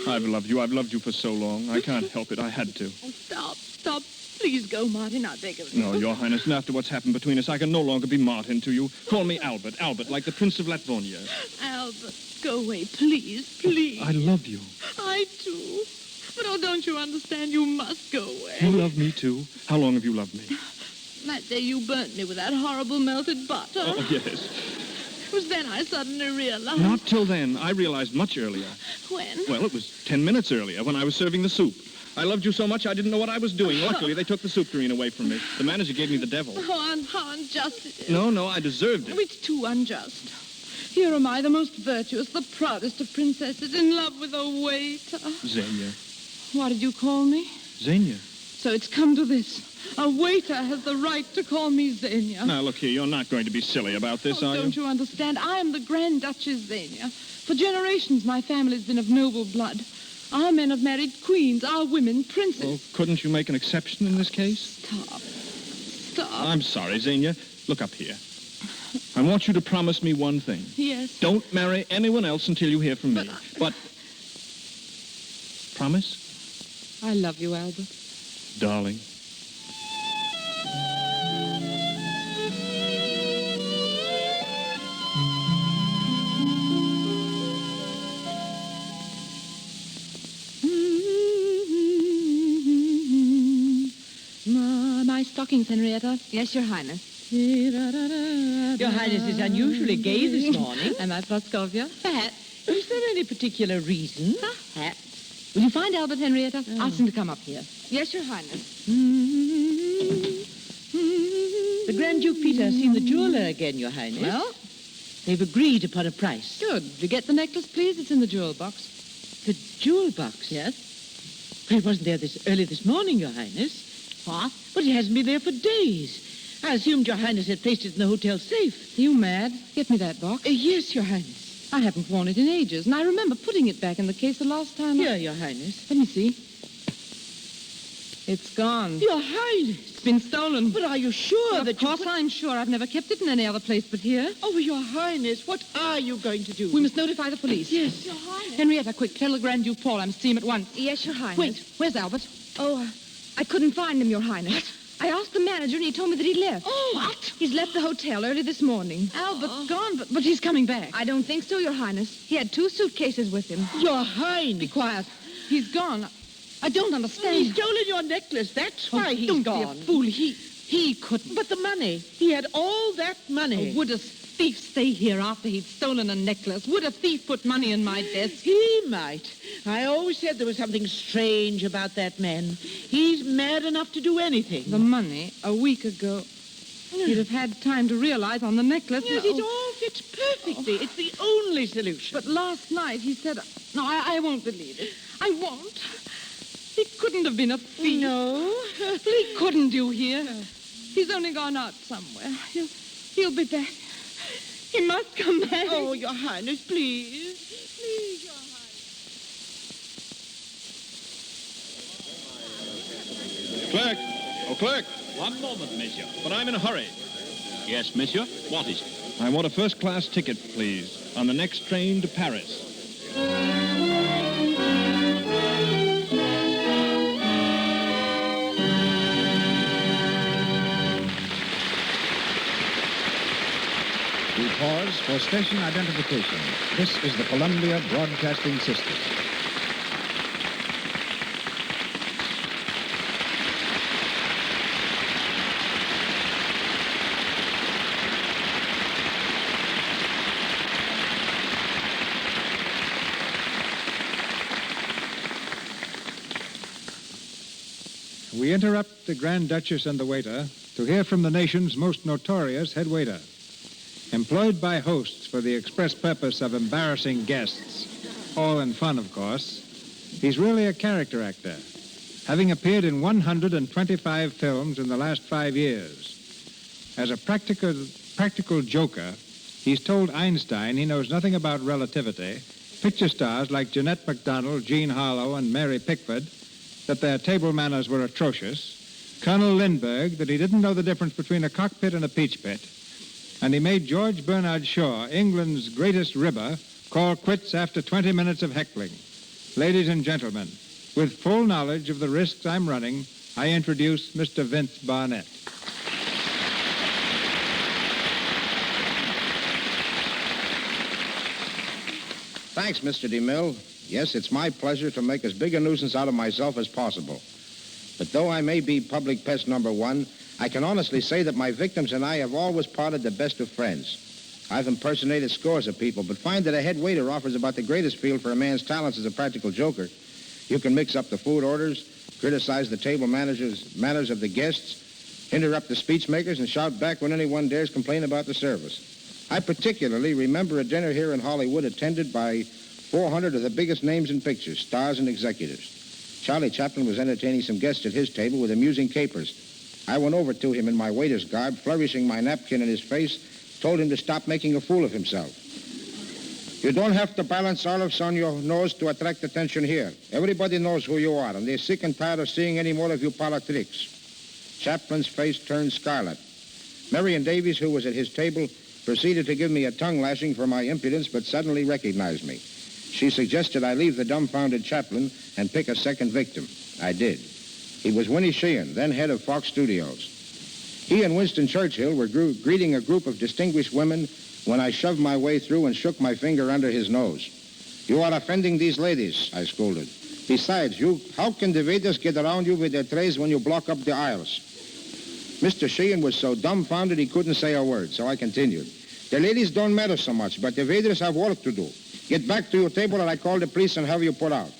I've loved you. I've loved you for so long. I can't help it. I had to. Oh, stop. Please go, Martin. I beg of you. No, Your Highness, and after what's happened between us, I can no longer be Martin to you. Call me Albert. Albert, like the Prince of Latvonia. Albert, go away. Please. I love you. I do. But oh, don't you understand? You must go away. You love me, too? How long have you loved me? That day you burnt me with that horrible melted butter. Oh, yes. It was then I suddenly realized. Not till then. I realized much earlier. When? Well, it was 10 minutes earlier when I was serving the soup. I loved you so much I didn't know what I was doing. Luckily, they took the soup tureen away from me. The manager gave me the devil. Oh, how unjust it is. No, I deserved it. Oh, it's too unjust. Here am I, the most virtuous, the proudest of princesses, in love with a waiter. Xenia. What did you call me? Xenia. So it's come to this. A waiter has the right to call me Xenia. Now, look here, you're not going to be silly about this, are you? Don't you understand? I am the Grand Duchess Xenia. For generations, my family's been of noble blood. Our men have married queens, our women princes. Well, couldn't you make an exception in this case? Stop. I'm sorry, Xenia. Look up here. I want you to promise me one thing. Yes. Don't marry anyone else until you hear from me. But promise? I love you, Albert. Darling. My stockings, Henrietta. Yes, Your Highness. Your Highness is unusually gay this morning. Am I Praskovia? Perhaps. Is there any particular reason? Perhaps. Will you find Albert, Henrietta? Ask him to come up here. Yes, Your Highness. The Grand Duke Peter has seen the jeweler again, Your Highness. Well? They've agreed upon a price. Good. Did you get the necklace, please? It's in the jewel box. The jewel box? Yes. But it wasn't there early this morning, Your Highness. What? But it hasn't been there for days. I assumed Your Highness had placed it in the hotel safe. Are you mad? Get me that box. Yes, Your Highness. I haven't worn it in ages, and I remember putting it back in the case the last time. Here, Your Highness. Let me see. It's gone. Your Highness. It's been stolen. But are you sure that Of course I'm sure. I've never kept it in any other place but here. Oh, Your Highness, what are you going to do? We must notify the police. Yes. Your Highness. Henrietta, quick, tell the Grand Duke Paul I must see him at once. Yes, Your Highness. Wait, where's Albert? Oh, I couldn't find him, Your Highness. I asked the manager, and he told me that he'd left. Oh, what? He's left the hotel early this morning. Albert's gone, but he's coming back. I don't think so, Your Highness. He had 2 suitcases with him. Your Highness. Be quiet. He's gone. I don't understand. He's stolen your necklace. That's why he's don't gone. Be a fool. He couldn't. But the money. He had all that money. Oh, would a thief stay here after he'd stolen a necklace? Would a thief put money in my desk? He might. I always said there was something strange about that man. He's mad enough to do anything. The money, a week ago, he'd have had time to realize on the necklace. Yes, it all fits perfectly. It's the only solution. But last night he said... No, I won't believe it. I won't. He couldn't have been a thief. No. He couldn't, you hear? He's only gone out somewhere. He'll be back. He must come back. Oh, Your Highness, please. Please, Your Highness. Clerk! Oh, clerk! One moment, monsieur. But I'm in a hurry. Yes, monsieur. What is it? I want a first-class ticket, please, on the next train to Paris. We pause for station identification. This is the Columbia Broadcasting System. We interrupt the Grand Duchess and the waiter to hear from the nation's most notorious head waiter. Employed by hosts for the express purpose of embarrassing guests, all in fun, of course, he's really a character actor, having appeared in 125 films in the last 5 years. As a practical joker, he's told Einstein he knows nothing about relativity, picture stars like Jeanette MacDonald, Jean Harlow, and Mary Pickford, that their table manners were atrocious, Colonel Lindbergh, that he didn't know the difference between a cockpit and a peach pit, and he made George Bernard Shaw, England's greatest ribber, call quits after 20 minutes of heckling. Ladies and gentlemen, with full knowledge of the risks I'm running, I introduce Mr. Vince Barnett. Thanks, Mr. DeMille. Yes, it's my pleasure to make as big a nuisance out of myself as possible. But though I may be public pest number one, I can honestly say that my victims and I have always parted the best of friends. I've impersonated scores of people, but find that a head waiter offers about the greatest field for a man's talents as a practical joker. You can mix up the food orders, criticize the table manners of the guests, interrupt the speech makers, and shout back when anyone dares complain about the service. I particularly remember a dinner here in Hollywood attended by 400 of the biggest names in pictures, stars and executives. Charlie Chaplin was entertaining some guests at his table with amusing capers. I went over to him in my waiter's garb, flourishing my napkin in his face, told him to stop making a fool of himself. You don't have to balance olives on your nose to attract attention here. Everybody knows who you are, and they're sick and tired of seeing any more of you politics. Chaplin's face turned scarlet. Marion Davies, who was at his table, proceeded to give me a tongue lashing for my impudence, but suddenly recognized me. She suggested I leave the dumbfounded Chaplin and pick a second victim. I did. He was Winnie Sheehan, then head of Fox Studios. He and Winston Churchill were greeting a group of distinguished women when I shoved my way through and shook my finger under his nose. You are offending these ladies, I scolded. Besides, how can the waiters get around you with their trays when you block up the aisles? Mr. Sheehan was so dumbfounded he couldn't say a word, so I continued. The ladies don't matter so much, but the waiters have work to do. Get back to your table or I call the police and have you put out.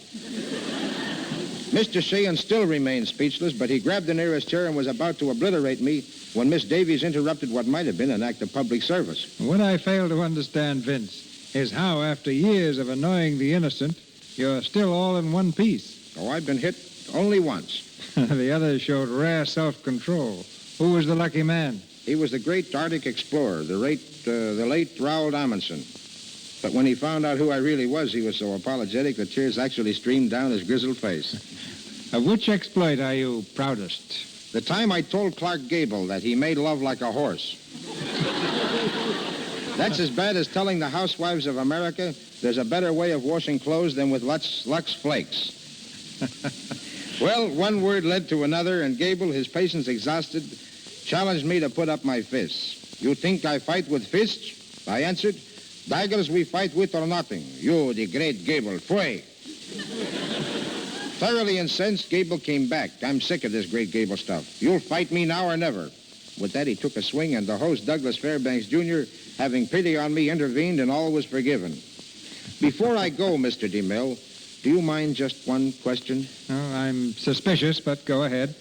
Mr. Sheehan still remained speechless, but he grabbed the nearest chair and was about to obliterate me when Miss Davies interrupted what might have been an act of public service. What I fail to understand, Vince, is how, after years of annoying the innocent, you're still all in one piece. Oh, I've been hit only once. The others showed rare self-control. Who was the lucky man? He was the great Arctic explorer, the late Raoul Amundsen. But when he found out who I really was, he was so apologetic that tears actually streamed down his grizzled face. Of which exploit are you proudest? The time I told Clark Gable that he made love like a horse. That's as bad as telling the housewives of America there's a better way of washing clothes than with Lux Flakes. Well, one word led to another, and Gable, his patience exhausted, challenged me to put up my fists. You think I fight with fists? I answered. Daggers we fight with or nothing. You, the great Gable, fway. Thoroughly incensed, Gable came back. I'm sick of this great Gable stuff. You'll fight me now or never. With that, he took a swing, and the host, Douglas Fairbanks, Jr., having pity on me, intervened, and all was forgiven. Before I go, Mr. DeMille, do you mind just one question? Oh, I'm suspicious, but go ahead.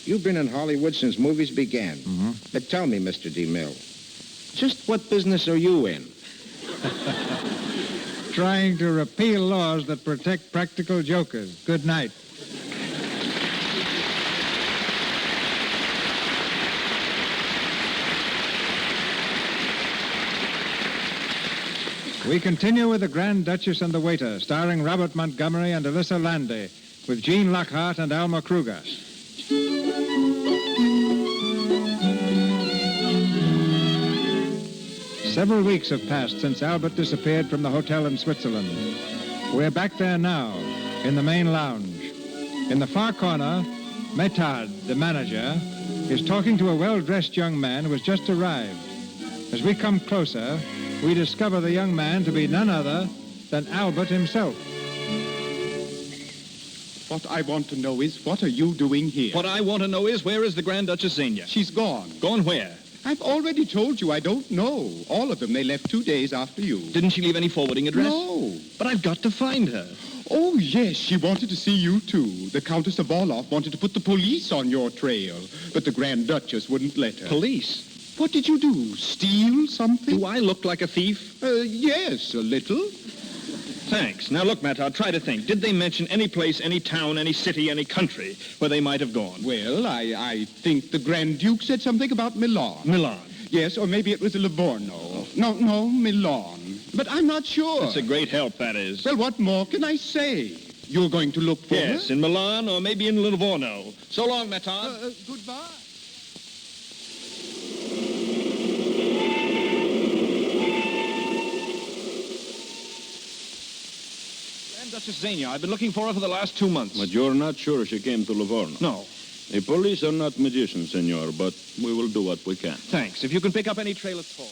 You've been in Hollywood since movies began. Mm-hmm. But tell me, Mr. DeMille, just what business are you in? Trying to repeal laws that protect practical jokers. Good night. We continue with The Grand Duchess and the Waiter, starring Robert Montgomery and Alyssa Landy, with Gene Lockhart and Alma Kruger. Several weeks have passed since Albert disappeared from the hotel in Switzerland. We're back there now, in the main lounge. In the far corner, Metard, the manager, is talking to a well-dressed young man who has just arrived. As we come closer, we discover the young man to be none other than Albert himself. What I want to know is, what are you doing here? What I want to know is, where is the Grand Duchess Xenia? She's gone. Gone where? I've already told you I don't know. All of them, they left 2 days after you. Didn't she leave any forwarding address? No. But I've got to find her. Oh, yes, she wanted to see you, too. The Countess of Orloff wanted to put the police on your trail, but the Grand Duchess wouldn't let her. Police? What did you do? Steal something? Do I look like a thief? Yes, a little. Thanks. Now look, Matar, try to think. Did they mention any place, any town, any city, any country where they might have gone? Well, I think the Grand Duke said something about Milan. Milan. Yes, or maybe it was Livorno. Oh. No, Milan. But I'm not sure. It's a great help, that is. Well, what more can I say? You're going to look for her? Yes, in Milan or maybe in Livorno. So long, Matar. Goodbye. Duchess Xenia, I've been looking for her for the last 2 months. But you're not sure she came to Livorno? No. The police are not magicians, senor, but we will do what we can. Thanks. If you can pick up any trail at all.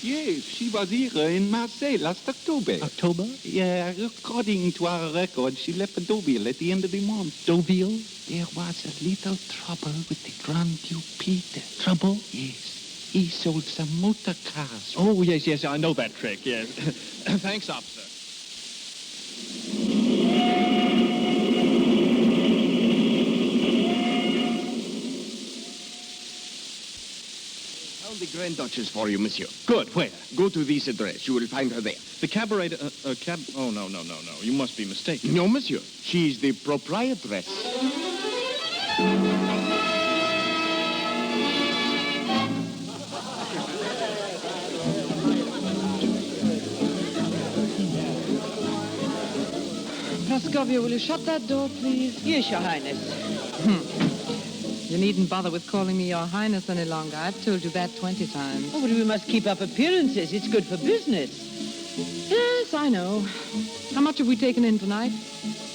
Yes, she was here in Marseille last October. October? Yeah, according to our record, she left for Deauville at the end of the month. Deauville? There was a little trouble with the Grand Duke Peter. Trouble? Yes. He sold some motor cars. Oh, yes, I know that trick, yes. Thanks, officer. The Grand Duchess for you, monsieur. Good. Where? Go to this address. You will find her there. The cabaret, Oh, no. You must be mistaken. No, monsieur. She's the proprietress. Praskovia, will you shut that door, please? Yes, Your Highness. You needn't bother with calling me Your Highness any longer. I've told you that 20 times. Oh, but we must keep up appearances. It's good for business. Yes, I know. How much have we taken in tonight?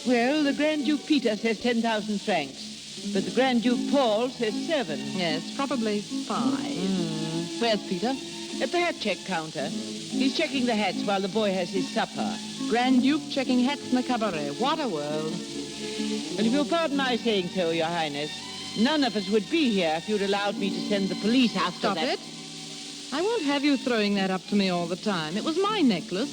Well, the Grand Duke Peter says 10,000 francs. But the Grand Duke Paul says 7. Yes, probably 5. Where's Peter? At the hat check counter. He's checking the hats while the boy has his supper. Grand Duke checking hats in the cabaret. What a world. Well, if you'll pardon my saying so, Your Highness, none of us would be here if you'd allowed me to send the police after Stop that. it. I won't have you throwing that up to me all the time. It was my necklace.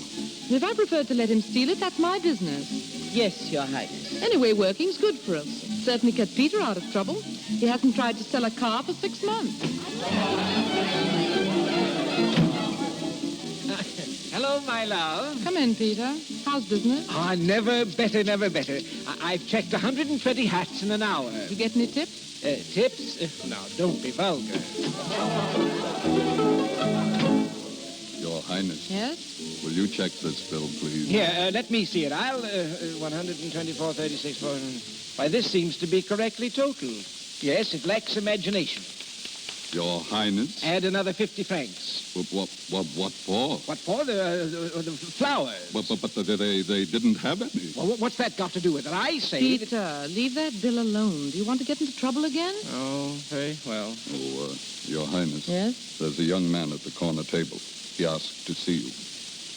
And if I preferred to let him steal it, that's my business. Yes, Your Highness. Anyway, working's good for us. Certainly kept Peter out of trouble. He hasn't tried to sell a car for 6 months. Hello, my love. Come in, Peter. How's business? Ah, never better, never better. I've checked 120 hats in an hour. You get any tips? Tips? Now, don't be vulgar. Your Highness. Yes? Will you check this bill, please? Here, let me see it. I'll, 124.36. Why, this seems to be correctly totaled. Yes, it lacks imagination. Your Highness. Add another 50 francs. What for? What for? The flowers. But they didn't have any. Well, what's that got to do with it? I say... Peter, leave that bill alone. Do you want to get into trouble again? Oh, very well. Oh, Your Highness. Yes? There's a young man at the corner table. He asked to see you.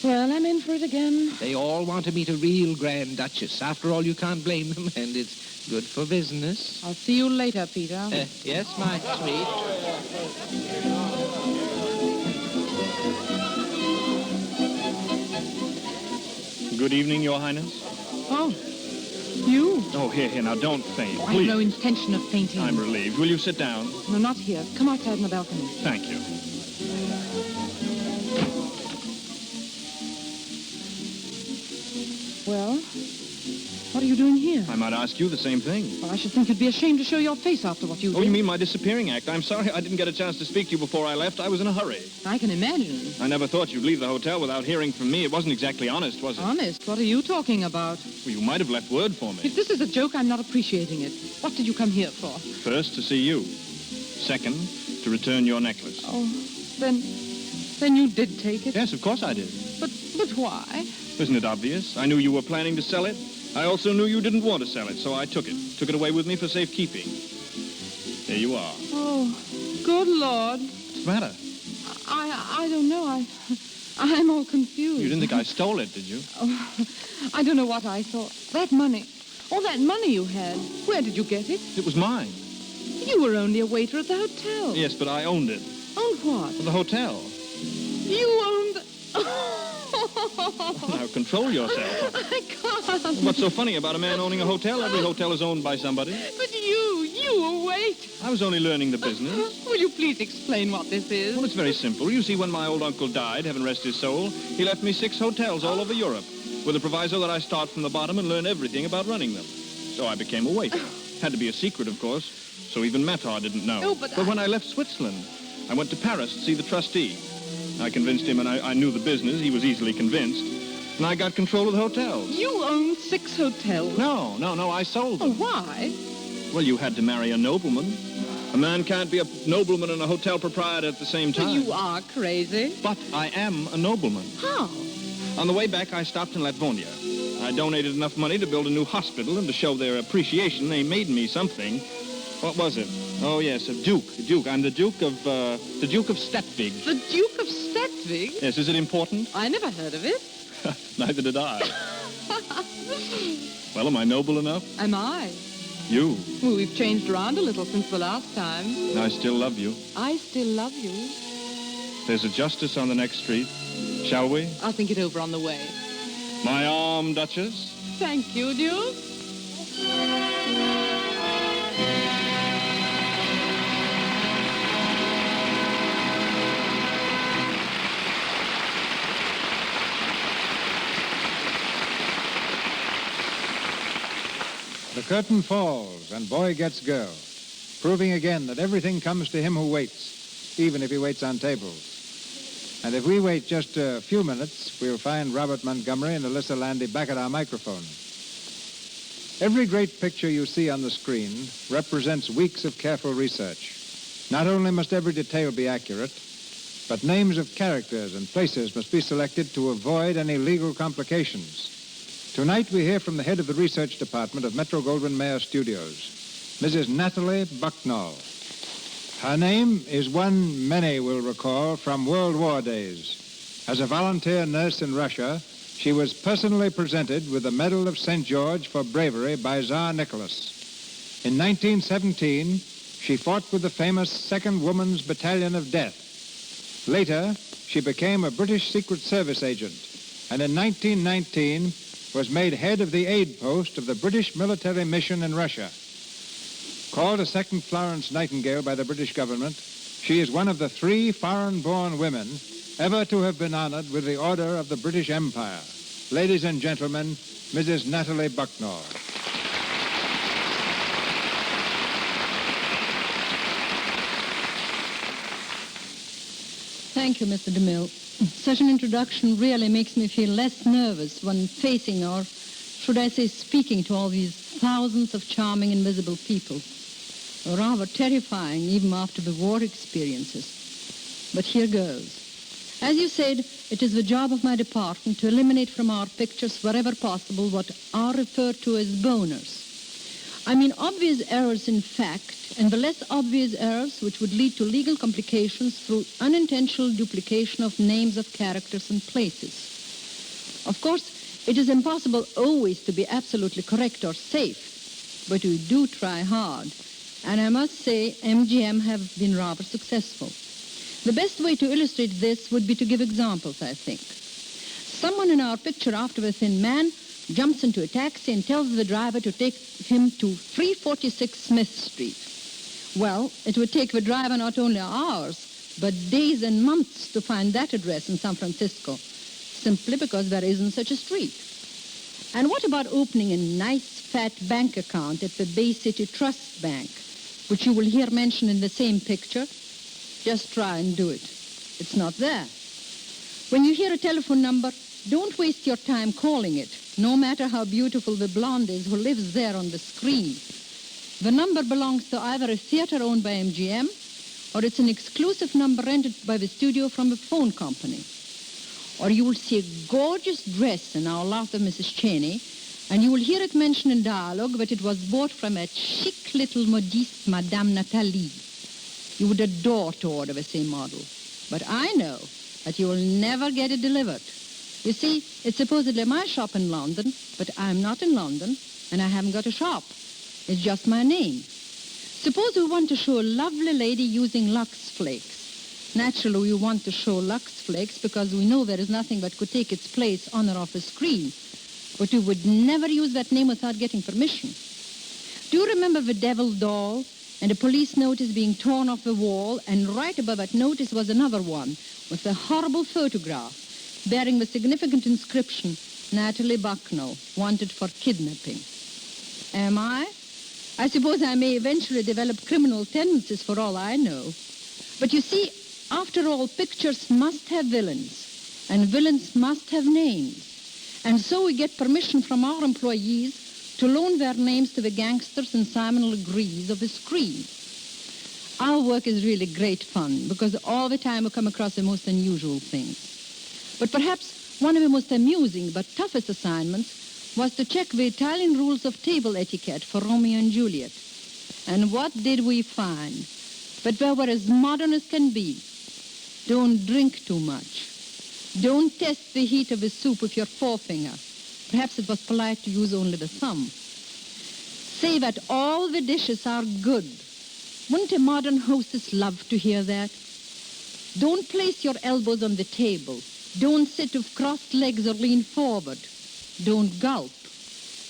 Well, I'm in for it again. They all want to meet a real Grand Duchess. After all, you can't blame them, and it's good for business. I'll see you later, Peter. Yes, my sweet. Good evening, Your Highness. Oh, you? Oh, here, now, don't faint, I have please. no intention of fainting. I'm relieved. Will you sit down? No, not here. Come outside on the balcony. Thank you. Well, what are you doing here? I might ask you the same thing. Well, I should think you'd be ashamed to show your face after what you did. Oh, you mean my disappearing act? I'm sorry I didn't get a chance to speak to you before I left. I was in a hurry. I can imagine. I never thought you'd leave the hotel without hearing from me. It wasn't exactly honest, was it? Honest? What are you talking about? Well, you might have left word for me. If this is a joke, I'm not appreciating it. What did you come here for? First, to see you. Second, to return your necklace. Oh, then you did take it? Yes, of course I did. But why? Isn't it obvious? I knew you were planning to sell it. I also knew you didn't want to sell it, so I took it. Took it away with me for safekeeping. There you are. Oh, good Lord. What's the matter? I don't know. I'm all confused. You didn't think I stole it, did you? Oh, I don't know what I thought. That money. All that money you had. Where did you get it? It was mine. You were only a waiter at the hotel. Yes, but I owned it. Owned what? The hotel. You owned the... Now, control yourself. I can't. What's so funny about a man owning a hotel? Every hotel is owned by somebody. But you wait. I was only learning the business. Will you please explain what this is? Well, it's very simple. You see, when my old uncle died, heaven rest his soul, he left me 6 hotels all over Europe, with a proviso that I start from the bottom and learn everything about running them. So I became a waiter. Had to be a secret, of course, so even Matar didn't know. Oh, but when I left Switzerland, I went to Paris to see the trustee. I convinced him, and I knew the business. He was easily convinced. And I got control of the hotels. You owned 6 hotels? No, I sold them. Oh, why? Well, you had to marry a nobleman. A man can't be a nobleman and a hotel proprietor at the same time. Well, you are crazy. But I am a nobleman. How? On the way back, I stopped in Latvonia. I donated enough money to build a new hospital, and to show their appreciation, they made me something. What was it? Oh, yes, a duke. I'm the Duke of Stetvig. The Duke of Stetvig? Yes, is it important? I never heard of it. Neither did I. Well, am I noble enough? Am I? You. Well, we've changed around a little since the last time. I still love you. I still love you. There's a Justice on the next street. Shall we? I'll think it over on the way. My arm, Duchess. Thank you, Duke. The curtain falls, and boy gets girl, proving again that everything comes to him who waits, even if he waits on tables. And if we wait just a few minutes, we'll find Robert Montgomery and Alyssa Landy back at our microphone. Every great picture you see on the screen represents weeks of careful research. Not only must every detail be accurate, but names of characters and places must be selected to avoid any legal complications. Tonight we hear from the head of the research department of Metro-Goldwyn-Mayer Studios, Mrs. Natalie Bucknall. Her name is one many will recall from World War days. As a volunteer nurse in Russia, she was personally presented with the Medal of St. George for bravery by Tsar Nicholas. In 1917, she fought with the famous 2nd Women's Battalion of Death. Later, she became a British Secret Service agent, and in 1919 was made head of the aid post of the British military mission in Russia. Called a second Florence Nightingale by the British government, she is one of the 3 foreign-born women ever to have been honored with the Order of the British Empire. Ladies and gentlemen, Mrs. Natalie Bucknall. Thank you, Mr. DeMille. Such an introduction really makes me feel less nervous when facing, or should I say speaking, to all these thousands of charming invisible people. Rather terrifying even after the war experiences. But here goes. As you said, it is the job of my department to eliminate from our pictures wherever possible what are referred to as boners. I mean obvious errors in fact, and the less obvious errors which would lead to legal complications through unintentional duplication of names of characters and places. Of course, it is impossible always to be absolutely correct or safe, but we do try hard, and I must say MGM have been rather successful. The best way to illustrate this would be to give examples, I think. Someone in our picture after a thin man jumps into a taxi and tells the driver to take him to 346 Smith Street. Well, it would take the driver not only hours, but days and months to find that address in San Francisco, simply because there isn't such a street. And what about opening a nice fat bank account at the Bay City Trust Bank, which you will hear mentioned in the same picture? Just try and do it. It's not there. When you hear a telephone number, don't waste your time calling it, no matter how beautiful the blonde is who lives there on the screen. The number belongs to either a theater owned by MGM, or it's an exclusive number rented by the studio from a phone company. Or you will see a gorgeous dress in our lot of Mrs. Cheney, and you will hear it mentioned in dialogue that it was bought from a chic little modiste Madame Nathalie. You would adore to order the same model. But I know that you will never get it delivered. You see, it's supposedly my shop in London, but I'm not in London, and I haven't got a shop. It's just my name. Suppose we want to show a lovely lady using Lux Flakes. Naturally, we want to show Lux Flakes because we know there is nothing that could take its place on or off the screen. But we would never use that name without getting permission. Do you remember the Devil Doll and a police notice being torn off the wall, and right above that notice was another one with a horrible photograph bearing the significant inscription, Natalie Bucknell, wanted for kidnapping? Am I? I suppose I may eventually develop criminal tendencies for all I know. But you see, after all, pictures must have villains, and villains must have names. And so we get permission from our employees to loan their names to the gangsters and Simon Legrees of the screen. Our work is really great fun, because all the time we come across the most unusual things. But perhaps one of the most amusing but toughest assignments was to check the Italian rules of table etiquette for Romeo and Juliet. And what did we find? But they were as modern as can be. Don't drink too much. Don't test the heat of the soup with your forefinger. Perhaps it was polite to use only the thumb. Say that all the dishes are good. Wouldn't a modern hostess love to hear that? Don't place your elbows on the table. Don't sit with crossed legs or lean forward. Don't gulp.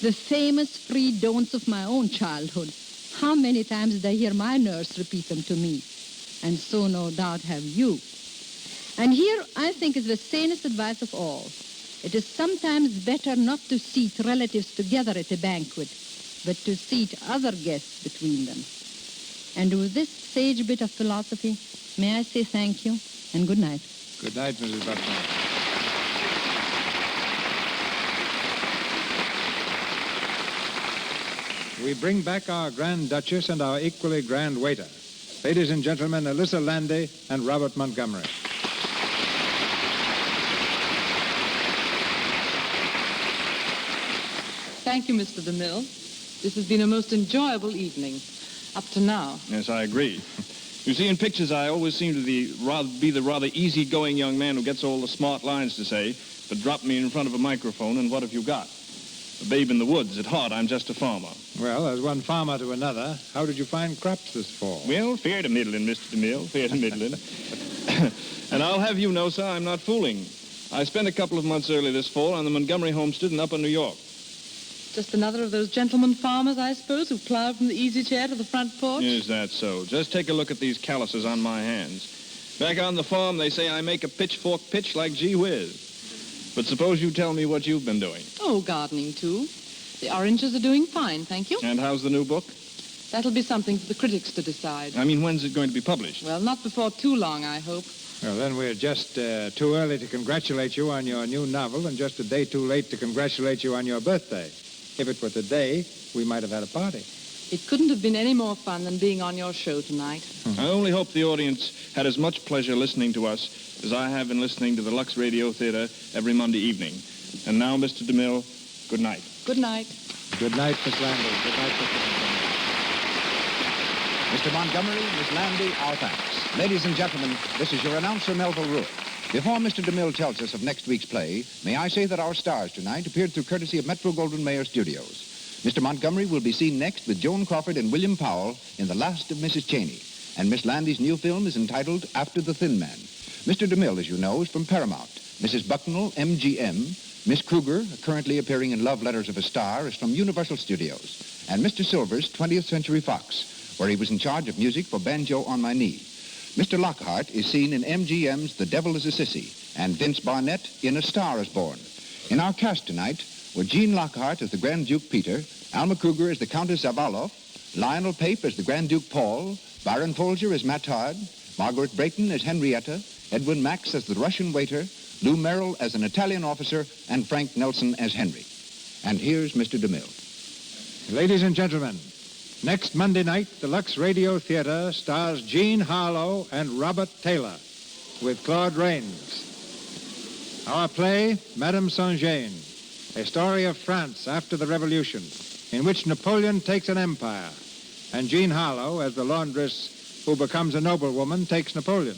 The famous three don'ts of my own childhood. How many times did I hear my nurse repeat them to me? And so no doubt have you. And here I think is the sanest advice of all. It is sometimes better not to seat relatives together at a banquet, but to seat other guests between them. And with this sage bit of philosophy, may I say thank you and good night. Good night, Mrs. Buckner. We bring back our Grand Duchess and our equally grand waiter. Ladies and gentlemen, Alyssa Landy and Robert Montgomery. Thank you, Mr. DeMille. This has been a most enjoyable evening, up to now. Yes, I agree. You see, in pictures, I always seem to be the rather easygoing young man who gets all the smart lines to say, but drop me in front of a microphone, and what have you got? A babe in the woods. At heart, I'm just a farmer. Well, as one farmer to another, how did you find crops this fall? Well, fair to middling, Mr. DeMille, fair to middling. And I'll have you know, sir, I'm not fooling. I spent a couple of months early this fall on the Montgomery homestead in upper New York. Just another of those gentleman farmers, I suppose, who plow from the easy chair to the front porch? Is that so? Just take a look at these calluses on my hands. Back on the farm, they say I make a pitchfork pitch like gee whiz. But suppose you tell me what you've been doing. Oh, gardening, too. The oranges are doing fine, thank you. And how's the new book? That'll be something for the critics to decide. I mean, when's it going to be published? Well, not before too long, I hope. Well, then we're just too early to congratulate you on your new novel and just a day too late to congratulate you on your birthday. If it were today, we might have had a party. It couldn't have been any more fun than being on your show tonight. I only hope the audience had as much pleasure listening to us as I have in listening to the Lux Radio Theater every Monday evening. And now, Mr. DeMille, good night. Good night. Good night, Miss Landy. Good night, Mr. Montgomery, Miss Landy, our thanks. Ladies and gentlemen, this is your announcer, Melville Ruick. Before Mr. DeMille tells us of next week's play, may I say that our stars tonight appeared through courtesy of Metro-Goldwyn-Mayer Studios. Mr. Montgomery will be seen next with Joan Crawford and William Powell in The Last of Mrs. Cheney. And Miss Landy's new film is entitled After the Thin Man. Mr. DeMille, as you know, is from Paramount. Mrs. Bucknell, MGM. Miss Kruger, currently appearing in Love Letters of a Star, is from Universal Studios. And Mr. Silvers, 20th Century Fox, where he was in charge of music for Banjo on My Knee. Mr. Lockhart is seen in MGM's The Devil is a Sissy, and Vince Barnett in A Star is Born. In our cast tonight, with Jean Lockhart as the Grand Duke Peter, Alma Kruger as the Countess Zavaloff, Lionel Pape as the Grand Duke Paul, Byron Folger as Matard, Margaret Brayton as Henrietta, Edwin Max as the Russian waiter, Lou Merrill as an Italian officer, and Frank Nelson as Henry. And here's Mr. DeMille. Ladies and gentlemen, next Monday night, the Lux Radio Theater stars Jean Harlow and Robert Taylor with Claude Rains. Our play, Madame Saint-Jean, a story of France after the Revolution, in which Napoleon takes an empire, and Jean Harlow, as the laundress who becomes a noblewoman, takes Napoleon.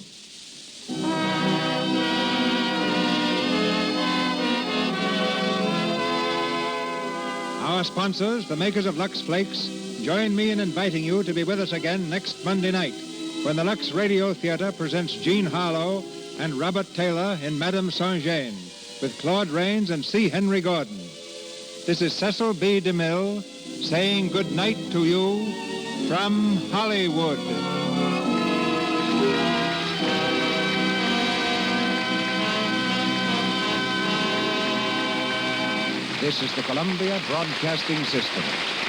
Our sponsors, the makers of Lux Flakes, join me in inviting you to be with us again next Monday night when the Lux Radio Theater presents Jean Harlow and Robert Taylor in Madame Saint-Jean with Claude Rains and C. Henry Gordon. This is Cecil B. DeMille saying good night to you from Hollywood. This is the Columbia Broadcasting System.